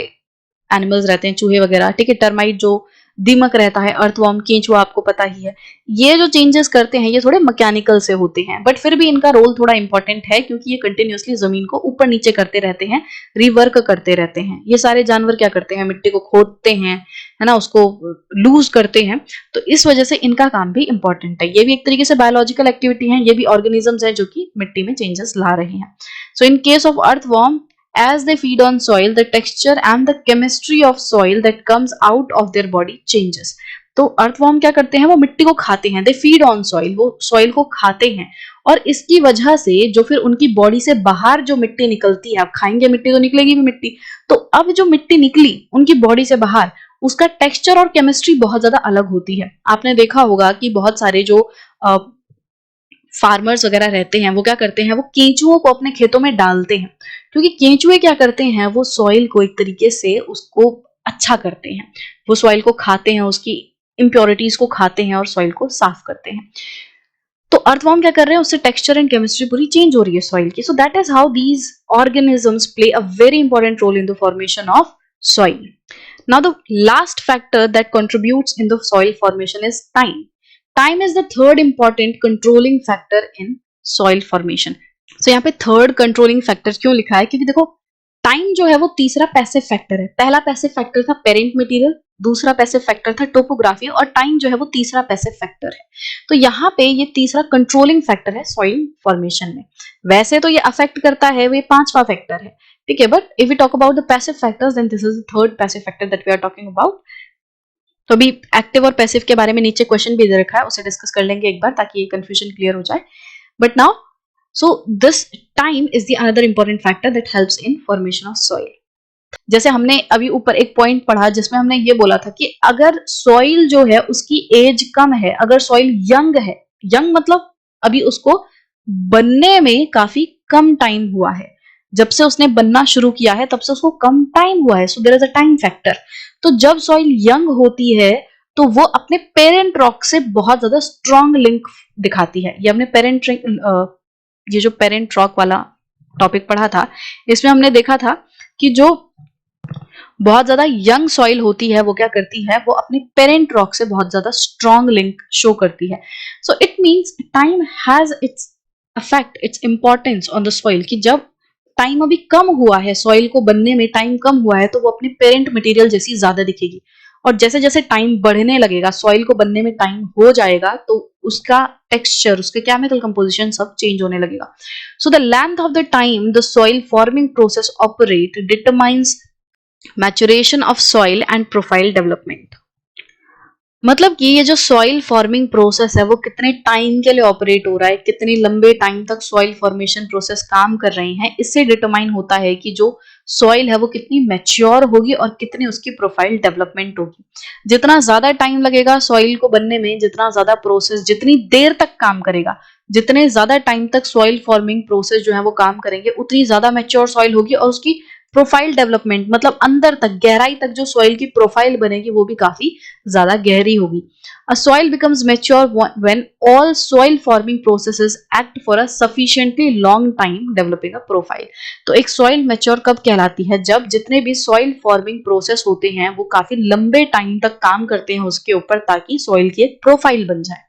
एनिमल्स रहते हैं, चूहे वगैरह, ठीक है, टर्माइट जो दीमक रहता है, अर्थवर्म, केंचुआ, आपको पता ही है। ये जो चेंजेस करते हैं ये थोड़े मैकेनिकल से होते हैं, बट फिर भी इनका रोल थोड़ा इंपॉर्टेंट है क्योंकि ये कंटिन्यूअसली जमीन को ऊपर नीचे करते रहते हैं, रिवर्क करते रहते हैं। ये सारे जानवर क्या करते हैं, मिट्टी को खोदते हैं, है ना, उसको लूज करते हैं, तो इस वजह से इनका काम भी इंपॉर्टेंट है। ये भी एक तरीके से बायोलॉजिकल एक्टिविटी है, ये भी ऑर्गेनिजम्स हैं जो कि मिट्टी में चेंजेस ला रहे हैं। So in case of earthworm, as they feed on soil, the texture and the chemistry of soil that comes out of their body changes. तो अर्थवॉर्म क्या करते हैं, वो मिट्टी को खाते हैं, दे फीड ऑन सॉइल, वो सॉइल को खाते हैं, और इसकी वजह से जो फिर उनकी बॉडी से बाहर जो मिट्टी निकलती है, आप खाएंगे मिट्टी तो निकलेगी भी मिट्टी, तो अब जो मिट्टी निकली उनकी बॉडी से बाहर, उसका टेक्सचर और केमिस्ट्री बहुत ज्यादा अलग होती है। आपने देखा होगा कि बहुत सारे जो फार्मर्स वगैरह रहते हैं वो क्या करते हैं, वो केंचुओं को अपने खेतों में डालते हैं, क्योंकि केंचुए क्या करते हैं, वो सॉइल को एक तरीके से उसको अच्छा करते हैं, वो सॉइल को खाते हैं, उसकी इम्प्योरिटीज को खाते हैं और सॉइल को साफ करते हैं। तो अर्थवॉर्म क्या कर रहे हैं, उससे टेक्सचर एंड केमिस्ट्री पूरी चेंज हो रही है सॉइल की। So that is how these organisms play a very important role in the formation of soil. Now, the last factor that contributes in the soil formation is time. Time is the third important controlling factor in soil formation. So यहाँ पे third controlling factor क्यों लिखा है, क्योंकि देखो time जो है वो तीसरा पैसिव फैक्टर है। पहला पैसिव फैक्टर था पेरेंट मटेरियल, दूसरा पैसिव फैक्टर था टोपोग्राफी, और टाइम जो है वो तीसरा पैसिव फैक्टर है। तो यहाँ पे ये तीसरा कंट्रोलिंग फैक्टर है सॉइल फॉर्मेशन में। वैसे तो ये अफेक्ट करता है, वो पांचवा फैक्टर है, ठीक है, but if we talk about the passive factors then this is the third passive factor that we are talking about. तो अभी एक्टिव और पैसिव के बारे में नीचे क्वेश्चन भी दे रखा है, उसे डिस्कस कर लेंगे एक बार ताकि ये कंफ्यूजन क्लियर हो जाए। But now so this time is the another important factor that helps in formation of soil. जैसे हमने अभी ऊपर एक पॉइंट पढ़ा जिसमें हमने ये बोला था कि अगर सॉइल जो है उसकी एज कम है, अगर सॉइल यंग है, यंग मतलब अभी उसको बनने में काफी कम टाइम हुआ है, जब से उसने बनना शुरू किया है तब से उसको कम टाइम हुआ है, so there is a time factor. तो जब सॉइल यंग होती है तो वो अपने पेरेंट रॉक से बहुत ज्यादा स्ट्रॉन्ग लिंक दिखाती है। ये अपने ये जो पेरेंट रॉक वाला टॉपिक पढ़ा था, इसमें हमने देखा था कि जो बहुत ज्यादा यंग सॉइल होती है वो क्या करती है, वो अपने पेरेंट रॉक से बहुत ज्यादा स्ट्रॉन्ग लिंक शो करती है। So it means time has its affect, its importance on the soil, कि जब टाइम अभी कम हुआ है, सॉइल को बनने में टाइम कम हुआ है, तो वो अपने पेरेंट मटेरियल जैसी ज्यादा दिखेगी, और जैसे जैसे टाइम बढ़ने लगेगा, सॉइल को बनने में टाइम हो जाएगा, तो उसका टेक्सचर, उसके केमिकल कंपोजिशन सब चेंज होने लगेगा। So the length of the time the soil forming process operate determines maturation of soil and profile development. मतलब कि ये जो सॉइल फॉर्मिंग प्रोसेस है वो कितने टाइम के लिए ऑपरेट हो रहा है, कितने लंबे टाइम तक सॉइल फॉर्मेशन प्रोसेस काम कर रहे हैं, इससे डिटरमाइन होता है कि जो सॉइल है वो कितनी मैच्योर होगी और कितनी उसकी प्रोफाइल डेवलपमेंट होगी। जितना ज्यादा टाइम लगेगा सॉइल को बनने में, जितना ज्यादा प्रोसेस, जितनी देर तक काम करेगा, जितने ज्यादा टाइम तक सॉइल फॉर्मिंग प्रोसेस जो है वो काम करेंगे, उतनी ज्यादा मैच्योर सॉइल होगी, और उसकी प्रोफाइल डेवलपमेंट मतलब अंदर तक, गहराई तक जो सॉइल की प्रोफाइल बनेगी वो भी काफी ज्यादा गहरी होगी। A soil becomes mature when all soil forming processes act for a sufficiently long time developing a profile. तो एक soil mature कब कहलाती है, जब जितने भी soil forming process होते हैं वो काफी लंबे टाइम तक काम करते हैं उसके ऊपर, ताकि soil की एक प्रोफाइल बन जाए।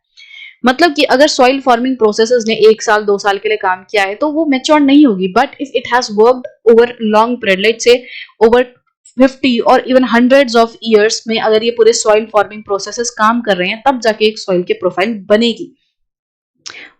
मतलब कि अगर सॉइल फॉर्मिंग प्रोसेसेस ने 1 साल 2 साल के लिए काम किया है तो वो मैच्योर नहीं होगी, but if it has worked over long period, let's say over 50 और इवन हंड्रेड्स ऑफ ईयर्स में, अगर ये पूरे सॉइल फॉर्मिंग प्रोसेसेस काम कर रहे हैं, तब जाके एक सॉइल की प्रोफाइल बनेगी।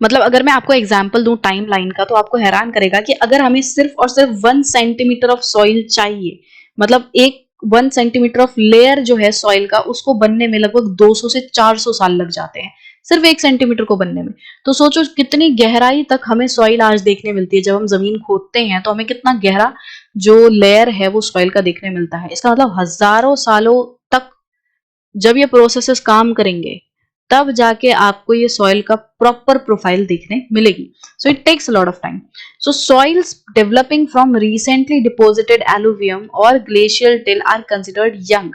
मतलब अगर मैं आपको एग्जांपल दूं टाइम लाइन का, तो आपको हैरान करेगा कि अगर हमें सिर्फ और सिर्फ 1 सेंटीमीटर ऑफ सॉइल चाहिए, मतलब एक 1 सेंटीमीटर ऑफ लेयर जो है सॉइल का, उसको बनने में लगभग 200 से 400 साल लग जाते हैं, सिर्फ 1 सेंटीमीटर को बनने में। तो सोचो कितनी गहराई तक हमें सॉइल आज देखने मिलती है। जब हम जमीन खोदते हैं तो हमें कितना गहरा जो लेयर है वो सॉइल का देखने मिलता है। इसका मतलब हजारों सालों तक जब ये प्रोसेसेस काम करेंगे, तब जाके आपको ये सॉइल का प्रॉपर प्रोफाइल देखने मिलेगी। So it takes a lot of time. So soils developing from recently deposited alluvium or glacial till are considered young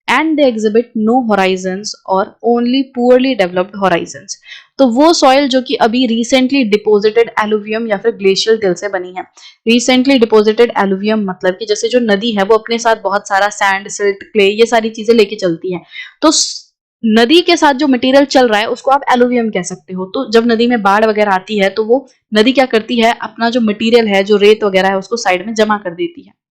and they exhibit no horizons or only poorly developed horizons. तो वो soil जो कि अभी recently deposited alluvium या फिर glacial till से बनी है। रिसेंटली डिपोजिटेड एलुवियम मतलब कि जैसे जो नदी है वो अपने साथ बहुत सारा सैंड, सिल्ट, क्ले, ये सारी चीजें लेके चलती है, तो नदी के साथ जो मटेरियल चल रहा है उसको आप एलुवियम कह सकते हो। तो जब नदी में बाढ़ वगैरह आती है तो वो नदी क्या करती है, अपना जो मटेरियल है, जो रेत वगैरह है, उसको साइड में जमा कर देती है।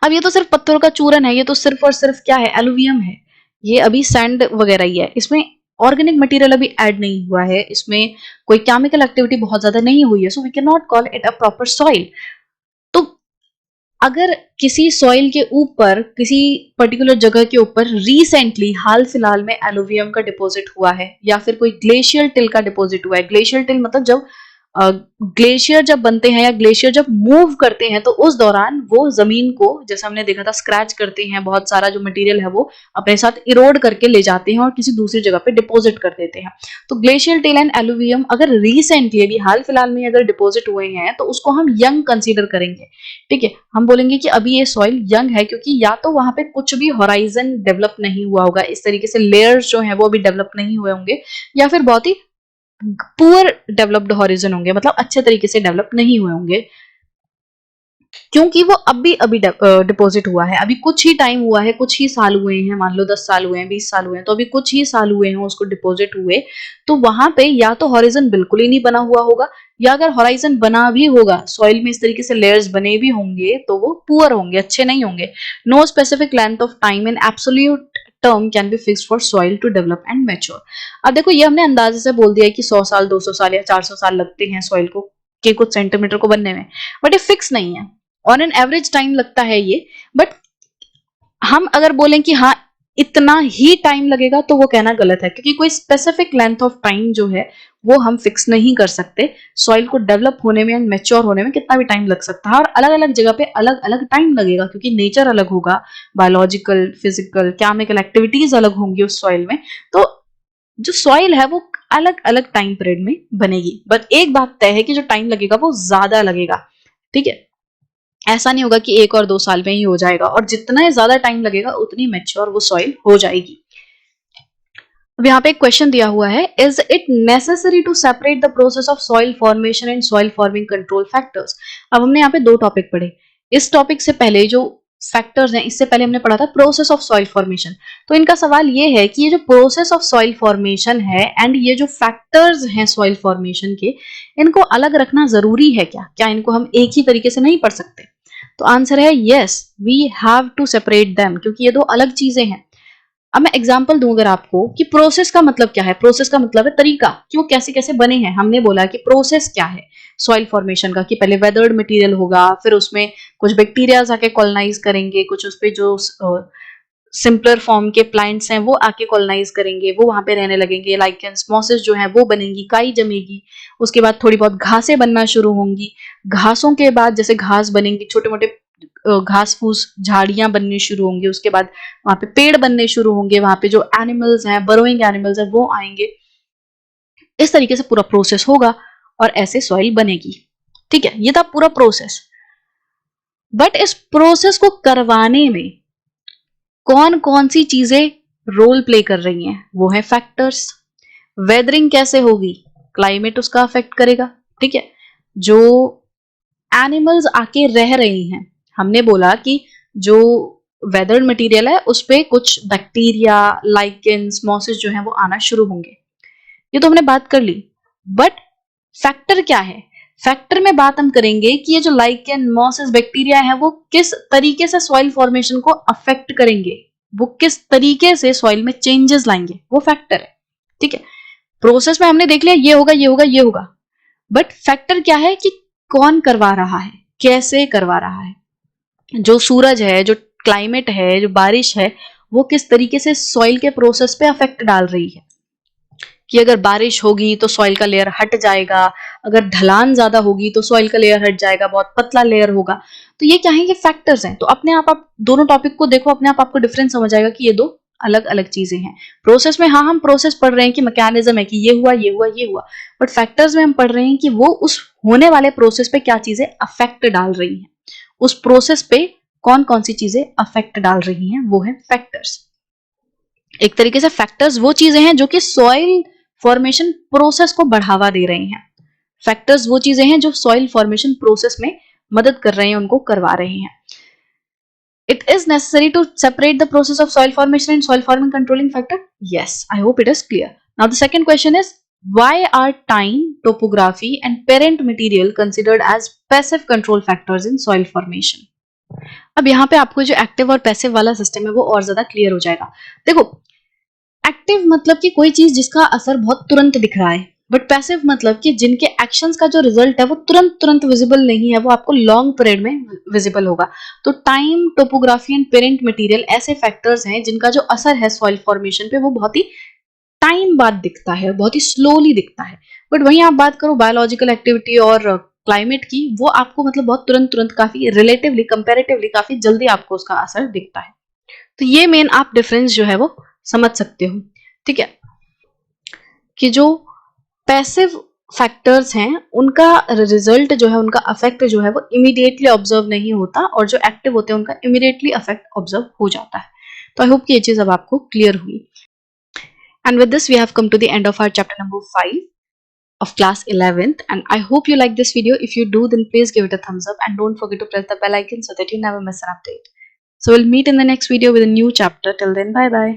अब ये तो सिर्फ पत्थरों का चूरन है, ये तो सिर्फ और सिर्फ क्या है, एलुवियम है, ये अभी सैंड वगैरह ही है, इसमें ऑर्गेनिक मटेरियल अभी ऐड नहीं हुआ है, इसमें कोई केमिकल एक्टिविटी बहुत ज्यादा नहीं हुई है, so we can not call it a proper soil. तो अगर किसी सॉइल के ऊपर, किसी पर्टिकुलर जगह के ऊपर रिसेंटली हाल फिलहाल में एलुवियम का डिपॉजिट हुआ है या फिर कोई ग्लेशियर टिल का डिपॉजिट हुआ है, ग्लेशियर टिल मतलब जब ग्लेशियर जब बनते हैं या ग्लेशियर जब मूव करते हैं तो उस दौरान वो जमीन को, जैसे हमने देखा था, स्क्रैच करते हैं, बहुत सारा जो मटेरियल है वो अपने साथ इरोड करके ले जाते हैं और किसी दूसरी जगह पे डिपॉजिट कर देते हैं। तो ग्लेशियर टिल एंड एलुवियम अगर रिसेंटली, अभी हाल फिलहाल में अगर डिपॉजिट हुए हैं तो उसको हम यंग कंसीडर करेंगे। ठीक है, हम बोलेंगे कि अभी ये सॉइल यंग है क्योंकि या तो वहां पे कुछ भी होराइजन डेवलप नहीं हुआ होगा, इस तरीके से लेयर्स जो है वो अभी डेवलप नहीं हुए होंगे, या फिर बहुत ही पुअर डेवलप्ड हॉरिजन होंगे, मतलब अच्छे तरीके से डेवलप नहीं हुए होंगे, क्योंकि वो अभी अभी डिपॉजिट हुआ है, अभी कुछ ही टाइम हुआ है, कुछ ही साल हुए हैं, मान लो 10 साल हुए हैं, 20 साल हुए हैं, तो अभी कुछ ही साल हुए हैं उसको डिपॉजिट हुए। तो वहां पे या तो हॉरिजन बिल्कुल ही नहीं बना हुआ होगा, या अगर हॉराइजन बना भी होगा, सॉइल में इस तरीके से लेयर्स बने भी होंगे तो वो पुअर होंगे, अच्छे नहीं होंगे। No specific length of time in absolute term can be fixed for soil to develop and mature. अब देखो, ये हमने अंदाजे से बोल दिया है कि 100 साल, 200 साल या 400 साल लगते हैं सॉइल को के कुछ सेंटीमीटर को बनने में, बट ये फिक्स नहीं है, ऑन एन एवरेज टाइम लगता है ये। बट हम अगर बोलें कि हाँ इतना ही टाइम लगेगा तो वो कहना गलत है, क्योंकि कोई स्पेसिफिक लेंथ ऑफ टाइम जो है वो हम फिक्स नहीं कर सकते। सॉइल को डेवलप होने में एंड मैच्योर होने में कितना भी टाइम लग सकता है, और अलग अलग जगह पे अलग अलग टाइम लगेगा, क्योंकि नेचर अलग होगा, बायोलॉजिकल, फिजिकल, केमिकल एक्टिविटीज अलग होंगी उस सॉइल में। तो जो सॉइल है वो अलग अलग टाइम पीरियड में बनेगी, बट एक बात तय है कि जो टाइम लगेगा वो ज्यादा लगेगा। ठीक है, ऐसा नहीं होगा कि 1 और 2 साल में ही हो जाएगा, और जितना ज्यादा टाइम लगेगा उतनी मैच्योर वो सॉइल हो जाएगी। अब यहाँ पे एक क्वेश्चन दिया हुआ है, is it necessary to separate the process of soil formation and soil forming control factors. अब हमने यहाँ पे 2 टॉपिक पढ़े। इस टॉपिक से पहले जो फैक्टर्स हैं, इससे पहले हमने पढ़ा था प्रोसेस ऑफ सॉइल फॉर्मेशन। तो इनका सवाल ये है कि ये जो प्रोसेस ऑफ सॉइल फॉर्मेशन है एंड ये जो फैक्टर्स हैं सॉइल फॉर्मेशन के, इनको अलग रखना जरूरी है क्या? क्या इनको हम एक ही तरीके से नहीं पढ़ सकते? तो आंसर है yes, we have to separate them, क्योंकि ये 2 अलग चीजें हैं। अब मैं एग्जांपल दूं अगर आपको कि प्रोसेस का मतलब क्या है। प्रोसेस का मतलब है तरीका, कि वो कैसे कैसे बने हैं। हमने बोला कि प्रोसेस क्या है सॉइल फॉर्मेशन का, कि पहले वेदर्ड मटेरियल होगा, फिर उसमें कुछ बैक्टीरियाज आके कॉलोनाइज करेंगे, कुछ उस पे जो सिंपलर फॉर्म के प्लांट्स हैं वो आके कॉलोनाइज करेंगे, वो वहां पे रहने लगेंगे, लाइकेंस, मॉसेस जो है वो बनेंगी, काई जमेगी, उसके बाद थोड़ी बहुत घासें बनना शुरू होंगी, घासों के बाद जैसे घास बनेंगी, छोटे मोटे घास फूस झाड़ियां बननी शुरू होंगी, उसके बाद वहां पे पेड़ बनने शुरू होंगे, वहां पे जो एनिमल्स हैं, बरोइंग एनिमल्स हैं, वो आएंगे। इस तरीके से पूरा प्रोसेस होगा और ऐसे सॉइल बनेगी। ठीक है, ये था पूरा प्रोसेस। बट इस प्रोसेस को करवाने में कौन कौन सी चीजें रोल प्ले कर रही हैं, वो है फैक्टर्स। वेदरिंग कैसे होगी, क्लाइमेट उसका अफेक्ट करेगा। ठीक है, जो एनिमल्स आके रह रही हैं, हमने बोला कि जो वेदर्ड मटेरियल है उस पे कुछ बैक्टीरिया, लाइकेंस, मॉसेस जो है वो आना शुरू होंगे, ये तो हमने बात कर ली। बट फैक्टर क्या है? फैक्टर में बात हम करेंगे कि ये जो लाइकेन, मॉसेस, बैक्टीरिया है वो किस तरीके से सॉइल फॉर्मेशन को अफेक्ट करेंगे, वो किस तरीके से सॉइल में चेंजेस लाएंगे, वो फैक्टर है। ठीक है, प्रोसेस में हमने देख लिया ये होगा, ये होगा, ये होगा, बट फैक्टर क्या है कि कौन करवा रहा है, कैसे करवा रहा है, जो सूरज है, जो क्लाइमेट है, जो बारिश है, वो किस तरीके से सॉइल के प्रोसेस पे अफेक्ट डाल रही है। कि अगर बारिश होगी तो सॉइल का लेयर हट जाएगा, अगर ढलान ज्यादा होगी तो सॉइल का लेयर हट जाएगा, बहुत पतला लेयर होगा। तो ये क्या है, ये फैक्टर्स हैं। तो अपने आप दोनों टॉपिक को देखो, अपने आप आपको डिफरेंस समझ आएगा कि ये 2 अलग अलग चीजें हैं। प्रोसेस में हाँ हम प्रोसेस पढ़ रहे हैं कि मैकेनिज्म है कि ये हुआ, ये हुआ, ये हुआ, बट फैक्टर्स में हम पढ़ रहे हैं कि वो उस होने वाले प्रोसेस पे क्या चीजें अफेक्ट डाल रही हैं, उस प्रोसेस पे कौन कौन सी चीजें अफेक्ट डाल रही हैं, वो है फैक्टर्स। एक तरीके से फैक्टर्स वो चीजें हैं जो कि सॉइल फॉर्मेशन प्रोसेस को बढ़ावा दे रहे हैं। फैक्टर्स वो चीजें हैं जो सॉइल फॉर्मेशन प्रोसेस में मदद कर रहे हैं, उनको करवा रहे हैं। It is necessary to separate the process of soil formation and soil forming controlling factor. Yes, I hope it is clear. Now the second question is, why are time, topography and parent material considered as passive control factors in soil formation? अब यहाँ पे आपको जो active और passive वाला system है वो और ज्यादा क्लियर हो जाएगा। देखो, एक्टिव मतलब कि कोई चीज जिसका असर बहुत तुरंत दिख रहा है, बट पैसिव मतलब कि जिनके एक्शंस का जो रिजल्ट है वो तुरंत तुरंत विजिबल नहीं है, वो आपको लॉन्ग पीरियड में विजिबल होगा। तो time, topography and parent material ऐसे फैक्टर्स हैं जिनका जो असर है सॉइल फॉर्मेशन पे वो बहुत ही टाइम बाद दिखता है, बहुत ही स्लोली दिखता है। बट वहीं आप बात करो बायोलॉजिकल एक्टिविटी और क्लाइमेट की, वो आपको मतलब बहुत तुरंत तुरंत काफी रिलेटिवली कंपैरेटिवली काफी जल्दी आपको उसका असर दिखता है। तो ये मेन आप डिफरेंस जो है वो समझ सकते हो। ठीक है, कि जो पैसिव फैक्टर्स हैं उनका रिजल्ट जो है, उनका अफेक्ट जो है वो इमीडिएटली ऑब्जर्व नहीं होता, और जो एक्टिव होते हैं उनका इमीडिएटली अफेक्ट ऑब्जर्व हो जाता है। तो आई होप कि ये चीज अब आपको क्लियर हुई। And with this we have come to the end of our chapter number 5 of class 11th, and I hope you like this video. If you do, then please give it a thumbs up and don't forget to press the bell icon so that you never miss an update. So we'll meet in the next video with a new chapter. Till then, bye bye.